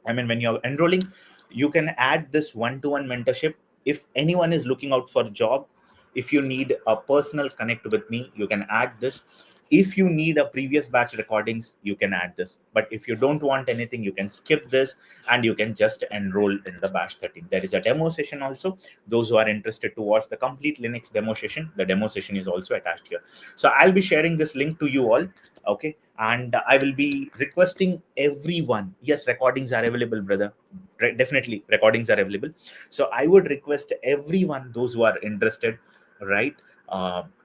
when you're enrolling, you can add this one-to-one mentorship. If anyone is looking out for a job, if you need a personal connect with me, you can add this. If you need a previous batch recordings, you can add this. But if you don't want anything, you can skip this and you can just enroll in the batch 13. There is a demo session also. Those who are interested to watch the complete Linux demo session, the demo session is also attached here. So I'll be sharing this link to you all. Okay. And I will be requesting everyone. Yes, recordings are available, brother. Definitely recordings are available. So I would request everyone, those who are interested, right,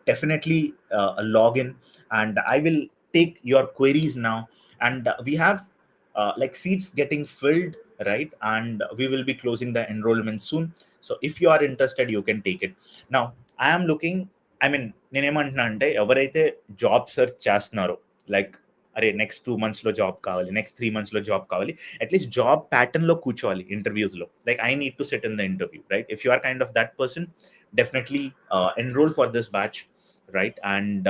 definitely a login, and I will take your queries now. And we have like seats getting filled, right? And we will be closing the enrollment soon. So if you are interested, you can take it. Now I am looking, నేనేమంటున్నా అంటే ఎవరైతే job search చేస్తున్నారో, like అరే next 2 months లో job కావాలి, next 3 months లో job కావాలి, at least job pattern లో కూర్చోవాలి ఇంటర్వ్యూస్ లో, like I need to sit in the interview, right? If you are kind of that person, definitely enroll for this batch, right? And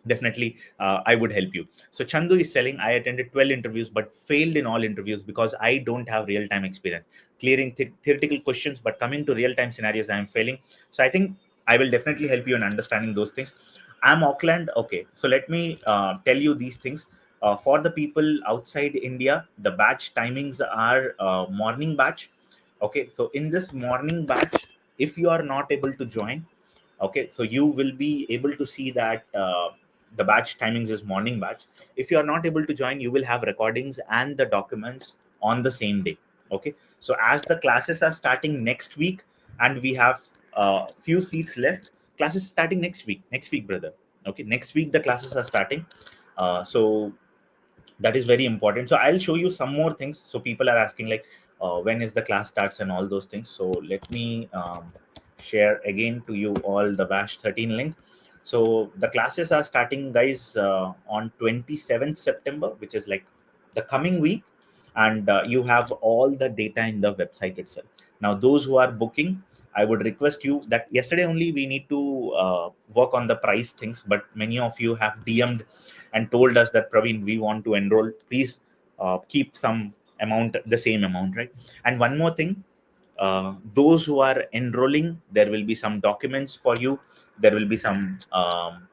definitely I would help you. So Chandu is telling, I attended 12 interviews but failed in all interviews because I don't have real-time experience clearing theoretical questions, but coming to real-time scenarios I am failing. So I think I will definitely help you in understanding those things. I'm Auckland. Okay, so let me tell you these things. For the people outside India, the batch timings are morning batch. Okay, so in this morning batch, if you are not able to join, okay, so you will be able to see that the batch timings is morning batch. If you are not able to join, you will have recordings and the documents on the same day. Okay, so as the classes are starting next week and we have few seats left, classes starting next week, brother. Okay, next week the classes are starting. So that is very important. So I'll show you some more things. So people are asking like when is the class starts and all those things. So let me share again to you all the bash 13 link. So the classes are starting, guys, on 27th September, which is like the coming week, and you have all the data in the website itself. Now those who are booking, I would request you that yesterday only we need to work on the price things, but many of you have DM'd and told us that, Praveen, we want to enroll. Please keep some amount, the same amount, right? And one more thing, those who are enrolling, there will be some documents for you. There will be some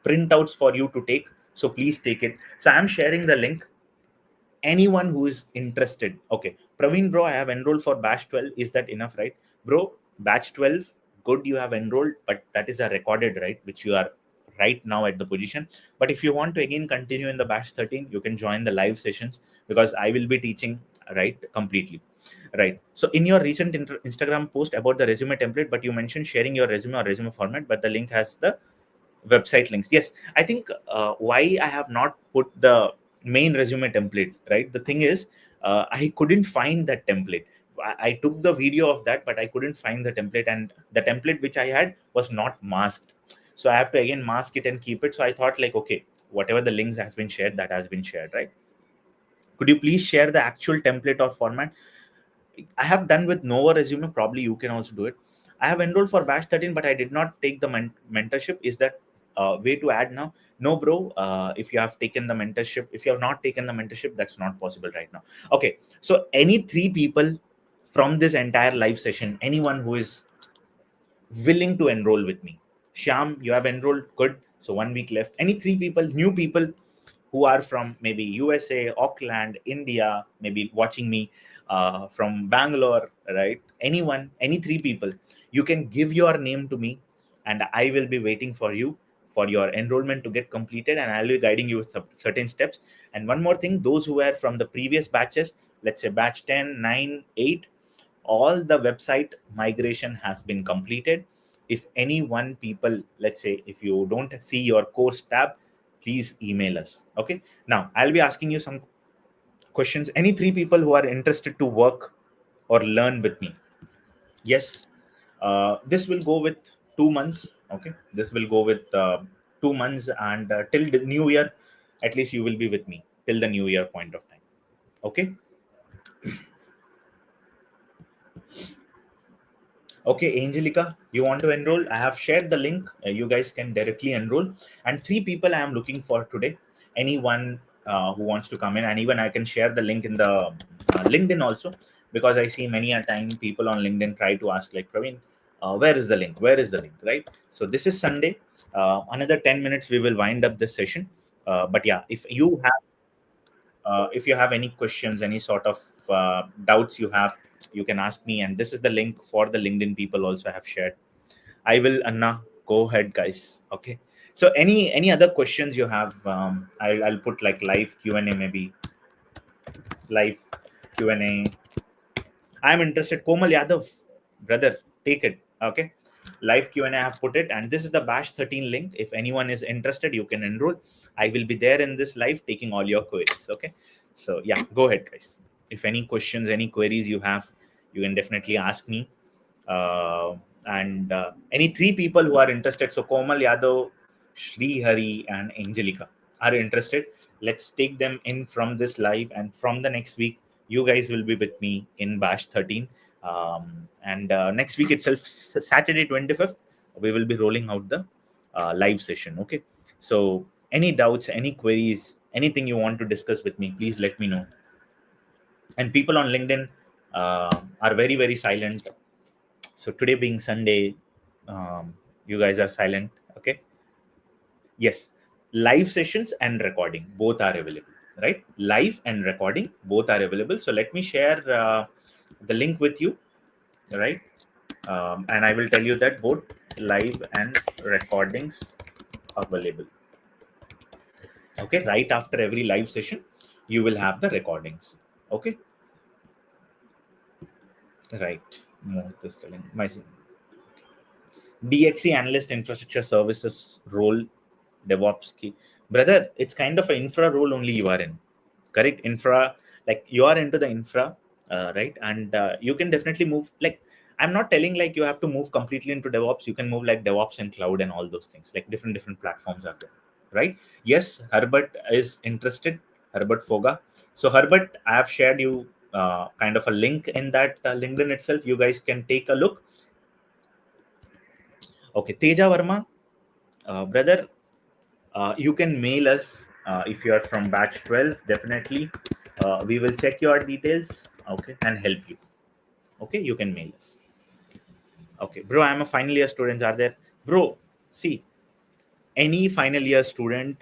printouts for you to take. So please take it. So I'm sharing the link. Anyone who is interested. Okay, Praveen, bro, I have enrolled for batch 12. Is that enough, right? Bro, batch 12, good, you have enrolled, but that is a recorded, right, which you are right now at the position. But if you want to again continue in the batch 13, you can join the live sessions, because I will be teaching, right, completely, right? So in your recent Instagram post about the resume template, but you mentioned sharing your resume or resume format, but the link has the website links. Yes, I think why I have not put the main resume template, right? The thing is, I couldn't find that template. I took the video of that, but I couldn't find the template, and the template which I had was not masked. So I have to again mask it and keep it. So I thought like, okay, whatever the links has been shared, that has been shared, right? Could you please share the actual template or format? I have done with Nova resume. Probably you can also do it. I have enrolled for batch 13, but I did not take the mentorship. Is that way to add now? No, bro. If you have taken the mentorship, if you have not taken the mentorship, that's not possible right now. Okay. So any three people from this entire live session, anyone who is willing to enroll with me. Sham, you have enrolled. Good. So 1 week left. Any three people, new people who are from maybe USA, Auckland, India, maybe watching me from Bangalore, right? Anyone, any three people, you can give your name to me, and I will be waiting for you for your enrollment to get completed, and I'll be guiding you with some certain steps. And one more thing, those who were from the previous batches, let's say batch 10, 9, 8, all the website migration has been completed. If any one people, let's say if you don't see your course tab, please email us. Okay, now I'll be asking you some questions. Any three people who are interested to work or learn with me? Yes. This will go with 2 months. Okay, this will go with 2 months, and till the new year, at least you will be with me till the new year point of time. Okay. Okay, Angelica, you want to enroll? I have shared the link. You guys can directly enroll. And three people I am looking for today. Anyone who wants to come in, and even I can share the link in the LinkedIn also, because I see many a time people on LinkedIn try to ask like, Praveen, where is the link? Where is the link? Right. So this is Sunday. Another 10 minutes we will wind up this session. But yeah, if you have any questions, any sort of doubts you have, you can ask me. And this is the link for the LinkedIn people also I have shared. I will, Anna, go ahead, guys. Okay. So any other questions you have, I'll put like live Q&A, maybe live Q&A. I'm interested. Komal Yadav, brother, take it. Okay. Live Q&A, I have put it. And this is the Bash 13 link. If anyone is interested, you can enroll. I will be there in this live taking all your queries. Okay. So yeah, go ahead, guys. If any questions, any queries you have, you can definitely ask me. And any three people who are interested. So Komal Yadav, Shri Hari, and Angelica are interested. Let's take them in from this live, and from the next week, you guys will be with me in Bash 13. And next week itself, Saturday 25th, we will be rolling out the live session. Okay. So Any doubts, any queries, anything you want to discuss with me, please let me know. And people on LinkedIn are very, very silent. So today being Sunday, you guys are silent. Okay. Yes. Live sessions and recording, both are available, right? Live and recording, both are available. So let me share the link with you, right? And I will tell you that both live and recordings available. Okay. Right after every live session, you will have the recordings. Okay. Right. Mohit is telling my DXC analyst infrastructure services role, DevOps key. Brother, it's kind of an infra role only you are in. Correct? Infra, like you are into the infra, right? And you can definitely move. Like, I'm not telling like you have to move completely into DevOps. You can move like DevOps and cloud and all those things. Like different platforms are there, right? Yes, Herbert is interested. Herbert Foga. So Herbert, I have shared you kind of a link in that LinkedIn itself. You guys can take a look. Okay, Teja Verma, brother, you can mail us if you are from batch 12. Definitely, we will check your details, okay, and help you. Okay, you can mail us. Okay, bro, I'm a final year student. Are there, bro? See, any final year student,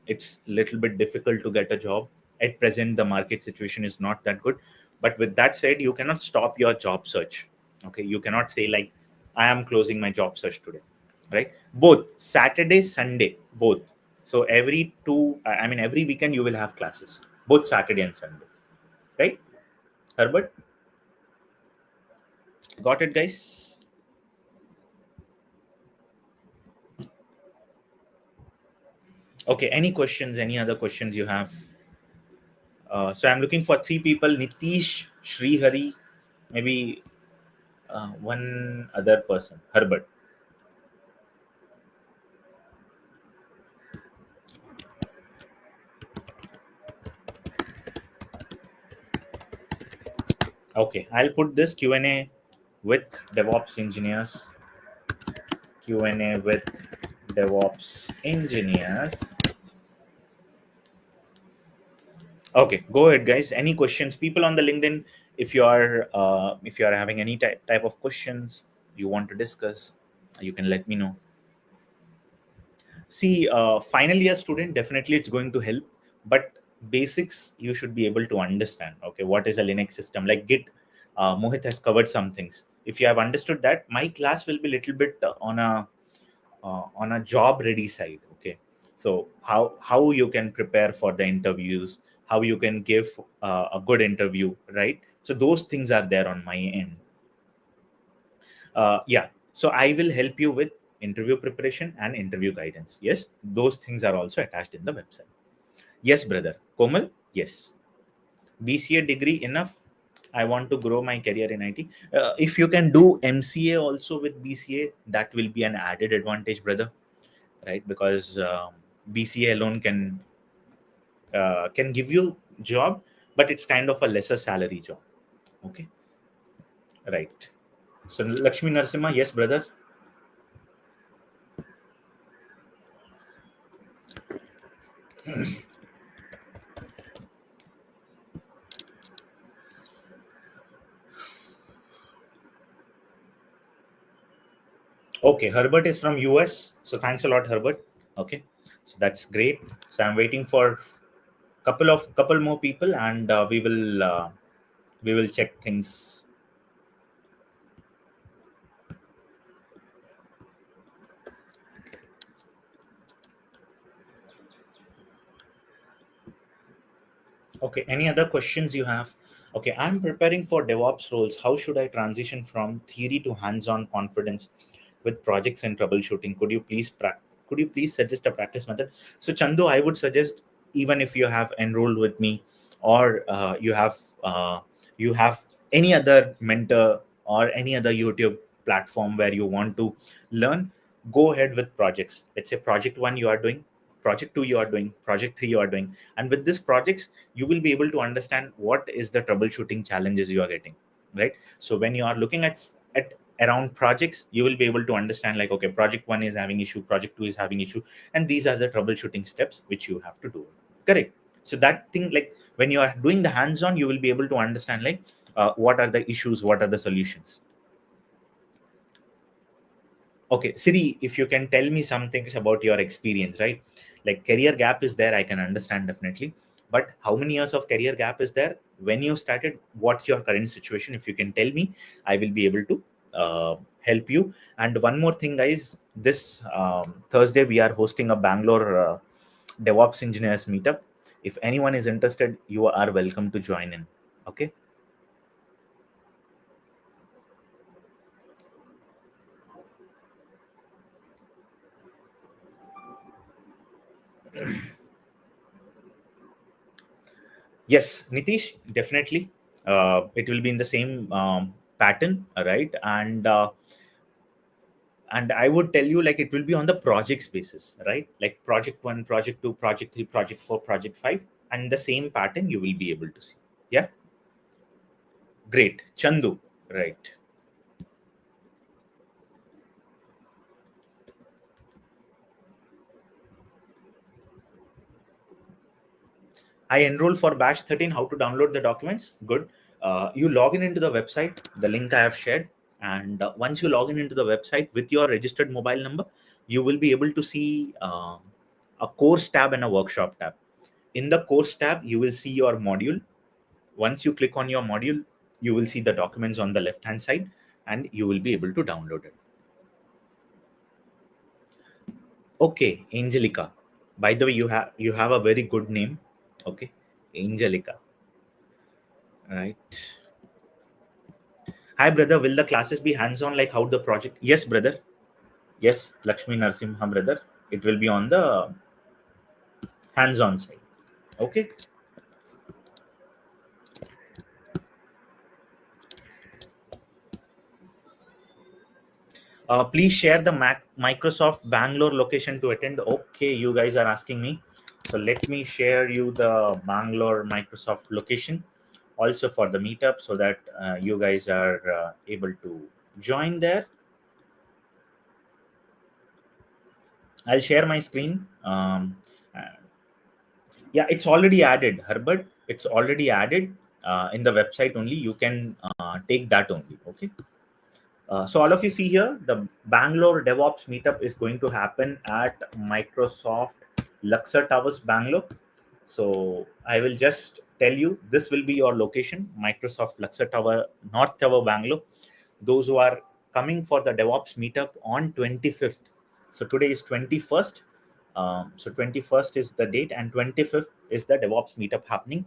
it's little bit difficult to get a job at present. The market situation is not that good, but with that said, you cannot stop your job search. Okay, you cannot say like I am closing my job search today, right? Both Saturday, Sunday, both. So every weekend you will have classes, both Saturday and Sunday, right? Herbert, got it, guys? Okay, any questions, any other questions you have? So I'm looking for 3 people: Nitish, Srihari, maybe one other person, Herbert. Okay, I'll put this Q&A with DevOps engineers. Q&A with DevOps engineers. Okay, go ahead, guys. Any questions? People on the LinkedIn, if you are having any type of questions you want to discuss, you can let me know. See, final year student, definitely it's going to help, but basics you should be able to understand. Okay, what is a Linux system? Like Git, Mohit has covered some things. If you have understood that, my class will be little bit on a job ready side. Okay, so how you can prepare for the interviews, how you can give a good interview, right? So those things are there on my end. Yeah, so I will help you with interview preparation and interview guidance. Yes, those things are also attached in the website. Yes, brother Komal. Yes, BCA degree enough? I want to grow my career in IT. If you can do MCA also with BCA, that will be an added advantage, brother, right? Because BCA alone can give you job, but it's kind of a lesser salary job. Okay, right. So Lakshmi Narasimha, yes, brother. Okay, Herbert is from US. So thanks a lot, Herbert. Okay, so that's great. So I'm waiting for couple more people, and we will check things. Okay, any other questions you have? Okay, I'm preparing for DevOps roles. How should I transition from theory to hands-on confidence with projects and troubleshooting? Could you please suggest a practice method? So Chandu, I would suggest, even if you have enrolled with me, or you have any other mentor or any other YouTube platform where you want to learn, go ahead with projects. Let's say project 1 you are doing, project 2 you are doing, project 3 you are doing, and with these projects you will be able to understand what is the troubleshooting challenges you are getting, right? So when you are looking at around projects, you will be able to understand like, okay, project 1 is having issue, project 2 is having issue, and these are the troubleshooting steps which you have to do. Correct. So that thing, like when you are doing the hands-on, you will be able to understand like what are the issues, what are the solutions. Okay, Siri, if you can tell me some things about your experience, right? Like career gap is there, I can understand definitely. But how many years of career gap is there? When you started, what's your current situation? If you can tell me, I will be able to help you. And one more thing, guys, this Thursday, we are hosting a Bangalore DevOps engineers meetup. If anyone is interested, you are welcome to join in. Okay. Yes, Nitish, definitely. It will be in the same pattern, right? And I would tell you like it will be on the projects basis, right? Like project 1, project 2, project 3, project 4, project 5, and the same pattern you will be able to see. Yeah, great, Chandu, right? I enroll for batch 13. How to download the documents? Good. You log in into the website, the link I have shared. And once you log in into the website with your registered mobile number, you will be able to see a course tab and a workshop tab. In the course tab, you will see your module. Once you click on your module, you will see the documents on the left hand side and you will be able to download it. Okay, Angelica. By the way, you have a very good name. Okay, Angelica. Right. Hi, brother. Will the classes be hands-on like how the project? Yes, brother. Yes, Lakshmi Narsimha, brother. It will be on the hands-on side. Okay. Please share the Microsoft Bangalore location to attend. Okay, you guys are asking me. So let me share you the Bangalore Microsoft location also for the meetup so that you guys are able to join there. I'll share my screen. Yeah, it's already added, Herbert. It's already added in the website only. You can take that only. Okay. So all of you see here, the Bangalore DevOps meetup is going to happen at Microsoft Luxor Towers, Bangalore. So I will just tell you, this will be your location, Microsoft Luxor Tower, North Tower, Bangalore. Those who are coming for the DevOps meetup on 25th. So today is 21st. So 21st is the date and 25th is the DevOps meetup happening.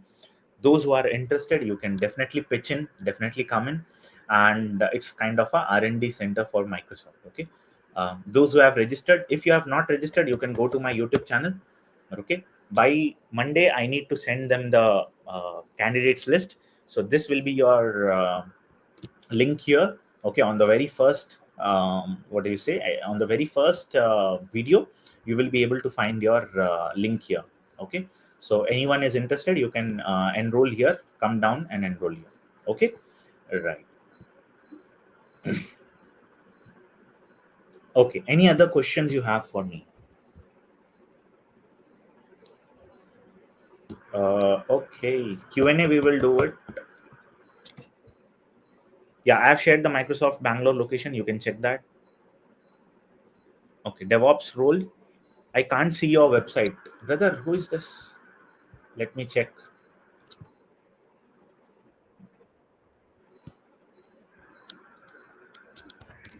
Those who are interested, you can definitely pitch in, definitely come in. And it's kind of a R&D center for Microsoft. Okay. Those who have registered, if you have not registered, you can go to my YouTube channel. Okay. By Monday, I need to send them the candidates list. So this will be your link here. Okay. On the very first, what do you say? On the very first video, you will be able to find your link here. Okay. So anyone is interested, you can enroll here, come down and enroll here. Okay. Right. Okay. Any other questions you have for me? Okay. Q&A, we will do it. Yeah, I have shared the Microsoft Bangalore location. You can check that. Okay. DevOps role. I can't see your website. Brother, who is this? Let me check.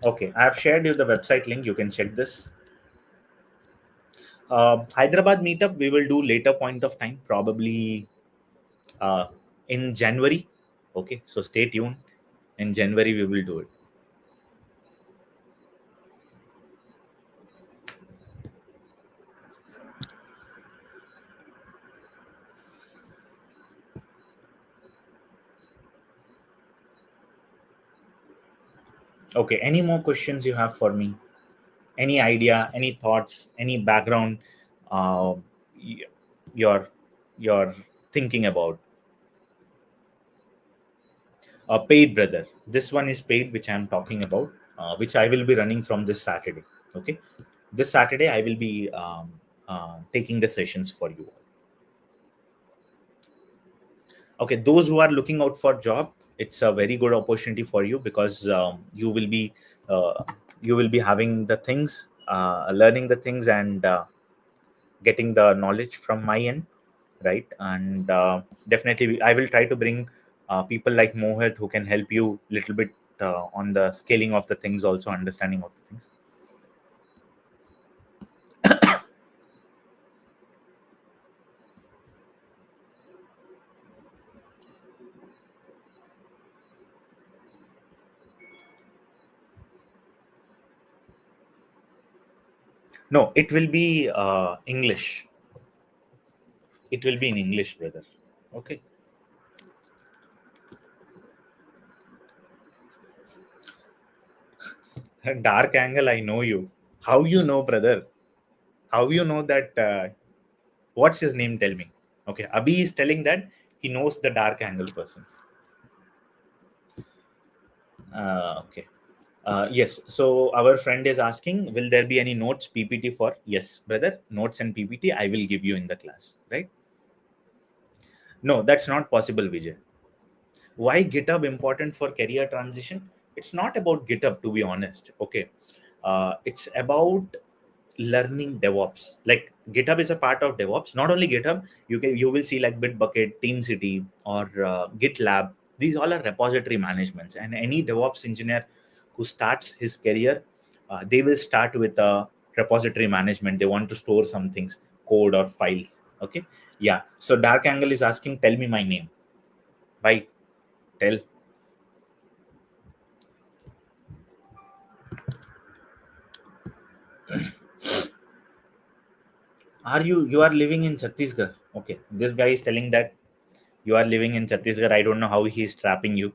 Okay. I have shared you the website link. You can check this. Hyderabad meetup, we will do later point of time, probably uh, in January. Okay. So stay tuned. In January, we will do it. Okay. Any more questions you have for me? Any idea, any thoughts, any background uh, y- you're you're thinking about? Paid, brother. This one is paid, which I'm talking about. which I will be running from this Saturday. Okay, this Saturday I will be taking the sessions for you. Okay, those who are looking out for job, it's a very good opportunity for you, because uh, you will be having the things, learning the things, and getting the knowledge from my end, right? And definitely I will try to bring people like Mohit who can help you little bit on the scaling of the things, also understanding of the things. No, it will be English. It will be in English, brother. Okay. Dark angle, I know you. How you know, brother? How you know that? What's his name? Tell me. Okay, Abhi is telling that he knows the dark angle person. Okay. Yes. So our friend is asking, will there be any notes PPT for? Yes, brother. Notes and PPT I will give you in the class, right? No, that's not possible, Vijay. Why GitHub important for career transition? It's not about GitHub, to be honest. Okay. It's about learning DevOps. Like GitHub is a part of DevOps. Not only GitHub, you will see like Bitbucket, TeamCity, or GitLab. These all are repository managements. And any DevOps engineer who starts his career, they will start with a repository management. They want to store some things, code or files. Okay. Yeah. So Dark Angle is asking, tell me my name. Bye. Tell. You are living in Chhattisgarh? Okay. This guy is telling that you are living in Chhattisgarh. I don't know how he is trapping you.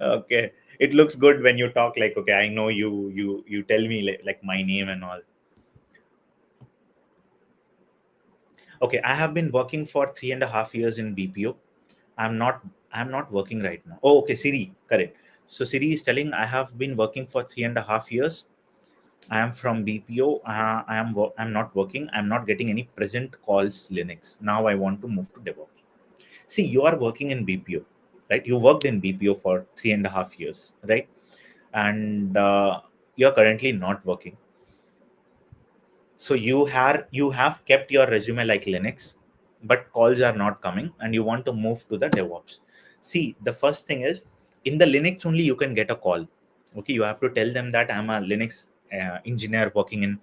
Okay, it looks good when you talk like, okay, I know you tell me like my name and all. Okay, I have been working for 3.5 years in BPO. I'm not working right now. Oh, okay, Siri, correct. So Siri is telling I have been working for 3.5 years. I am from BPO. I'm not working. I'm not getting any present calls Linux. Now I want to move to DevOps. See, you are working in BPO, right? You worked in BPO for 3.5 years, right? And you're currently not working. So you have kept your resume like Linux, but calls are not coming, and you want to move to the DevOps. See, the first thing is, in the Linux only you can get a call. Okay, you have to tell them that I'm a Linux engineer working in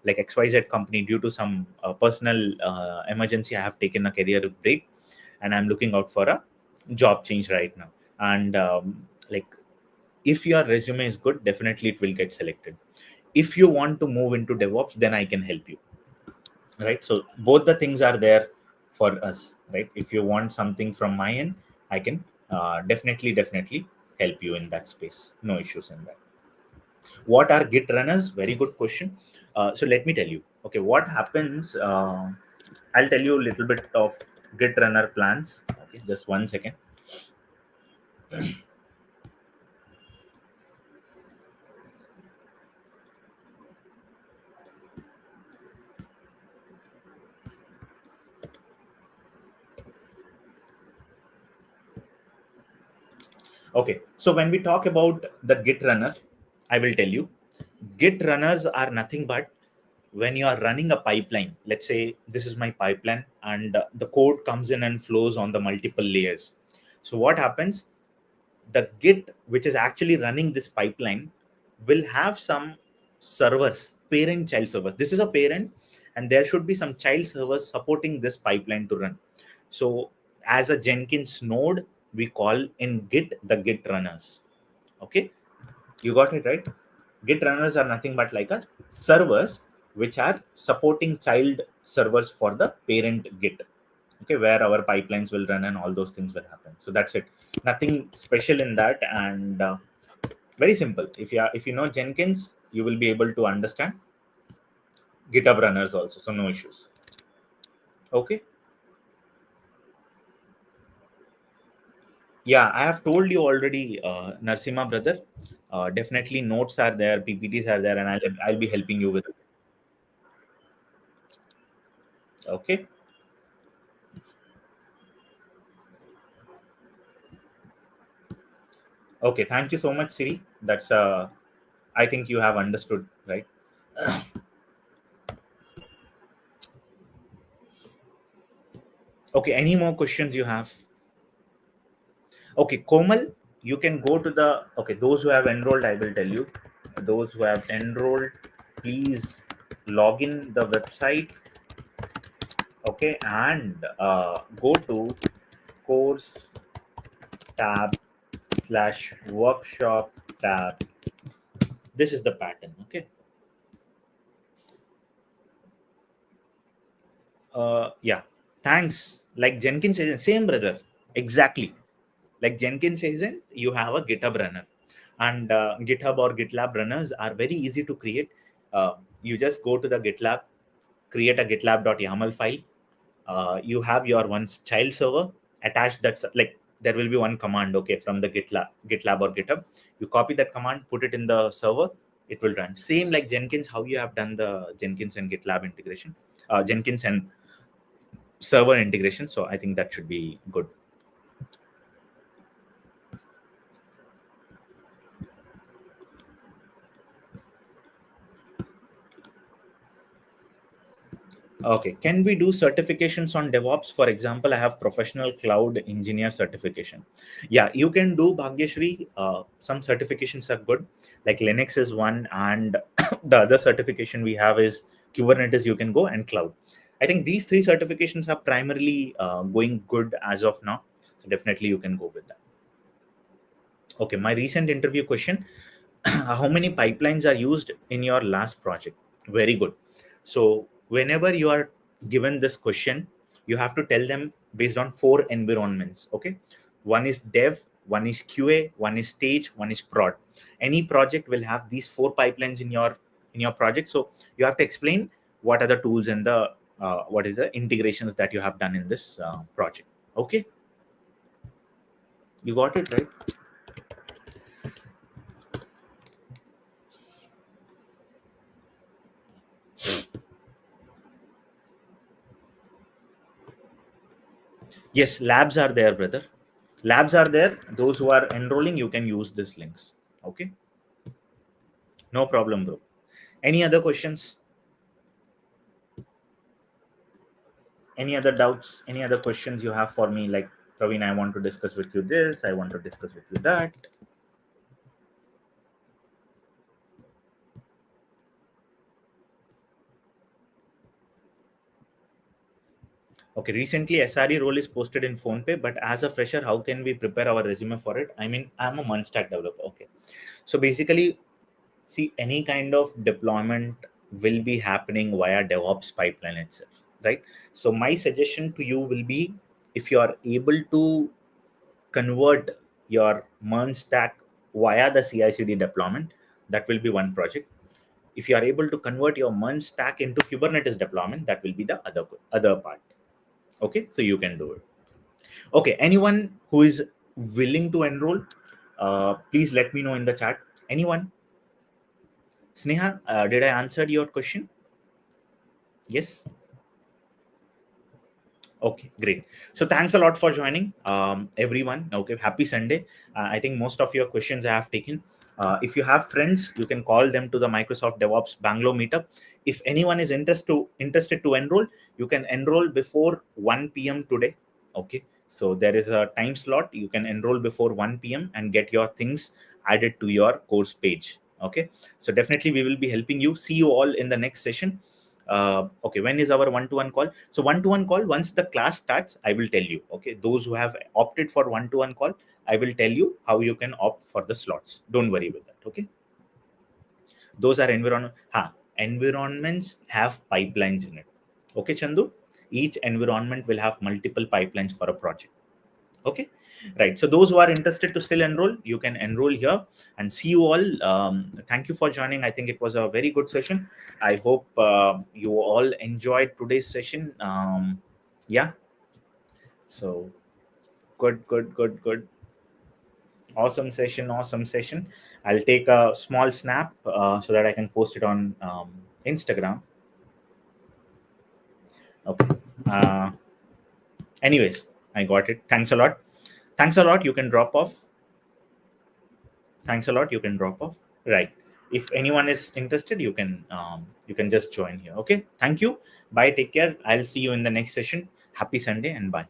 like XYZ company. Due to some personal emergency, I have taken a career break, and I'm looking out for a job change right now. And like, if your resume is good, definitely it will get selected. If you want to move into DevOps, then I can help you, right? So both the things are there for us, right? If you want something from my end, I can definitely help you in that space. No issues in that. What are Git runners? Very good question. So let me tell you. Okay, what happens? I'll tell you a little bit of Git runner plans. Okay, just 1 second. Okay, so when we talk about the Git runner, I will tell you, Git runners are nothing but when you are running a pipeline. Let's say this is my pipeline, and the code comes in and flows on the multiple layers. So what happens? The Git, which is actually running this pipeline, will have some servers, parent child servers. This is a parent, and there should be some child servers supporting this pipeline to run. So as a Jenkins node, we call in Git the Git runners. Okay, you got it right. Git runners are nothing but like a servers which are supporting child servers for the parent Git. Okay, where our pipelines will run and all those things will happen. So that's it. Nothing special in that, and very simple. If you know Jenkins, you will be able to understand GitHub runners also. So no issues. Okay. Yeah, I have told you already, Narsima brother. Definitely notes are there, PPTs are there, and I'll be helping you with it. Okay. Okay. Thank you so much, Siri. That's I think you have understood, right? Okay. Any more questions you have? Okay, Komal, you can go to the, okay, those who have enrolled, I will tell you. Those who have enrolled, please log in the website, okay, and go to course tab / workshop tab. This is the pattern, okay. Yeah, thanks. Like Jenkins agent, same brother, exactly. Like Jenkins agent, you have a GitHub runner, and GitHub or GitLab runners are very easy to create. You just go to the GitLab, create a GitLab.yaml file. You have your one child server attached. That's like there will be one command, okay, from the GitLab or GitHub. You copy that command, put it in the server, it will run. Same like Jenkins, how you have done the Jenkins and GitLab integration, Jenkins and server integration. So I think that should be good. Okay, can we do certifications on DevOps? For example, I have professional cloud engineer certification. Yeah, you can do, Bhagyashri. Some certifications are good, like Linux is one, and the other certification we have is Kubernetes. You can go, and cloud. I think these three certifications are primarily going good as of now. So definitely you can go with that. Okay, my recent interview question: how many pipelines are used in your last project? Very good. So whenever you are given this question, you have to tell them based on 4 environments. Okay, one is dev, one is QA, one is stage, one is prod. Any project will have these 4 pipelines in your project. So you have to explain what are the tools and the what is the integrations that you have done in this project. Okay, you got it right. Yes, labs are there, brother. Labs are there. Those who are enrolling, you can use these links. Okay, no problem, bro. Any other questions? Any other doubts? Any other questions you have for me? Like, Praveen, I want to discuss with you this. I want to discuss with you that. Okay, recently SRE role is posted in PhonePe, but as a fresher, how can we prepare our resume for it? I mean, I'm a Munstack developer. Okay, so basically, see, any kind of deployment will be happening via DevOps pipeline itself, right? So my suggestion to you will be, if you are able to convert your MERN stack via the CI/CD deployment, that will be one project. If you are able to convert your MERN stack into Kubernetes deployment, that will be the other part. Okay, so you can do it. Okay, anyone who is willing to enroll, please let me know in the chat. Anyone? Sneha, did I answer your question? Yes. Okay, great. So thanks a lot for joining, everyone. Okay, happy Sunday. I think most of your questions I have taken. If you have friends, you can call them to the Microsoft DevOps Bangalore meetup. If anyone is interested to enroll, you can enroll before 1 p.m. today. Okay, so there is a time slot. You can enroll before 1 p.m. and get your things added to your course page. Okay, so definitely we will be helping you. See you all in the next session. Okay, when is our one-to-one call? So one-to-one call, once the class starts, I will tell you. Okay, those who have opted for one-to-one call, I will tell you how you can opt for the slots. Don't worry with that. Okay, those are environments have pipelines in it. Okay, Chandu, each environment will have multiple pipelines for a project. Okay, right. So those who are interested to still enroll, you can enroll here. And see you all. Thank you for joining. I think it was a very good session. I hope you all enjoyed today's session. Yeah, so good. Awesome session. I'll take a small snap so that I can post it on Instagram. Okay. Anyways, I got it. Thanks a lot. You can drop off. Right. If anyone is interested, you can just join here. Okay. Thank you. Bye. Take care. I'll see you in the next session. Happy Sunday and bye.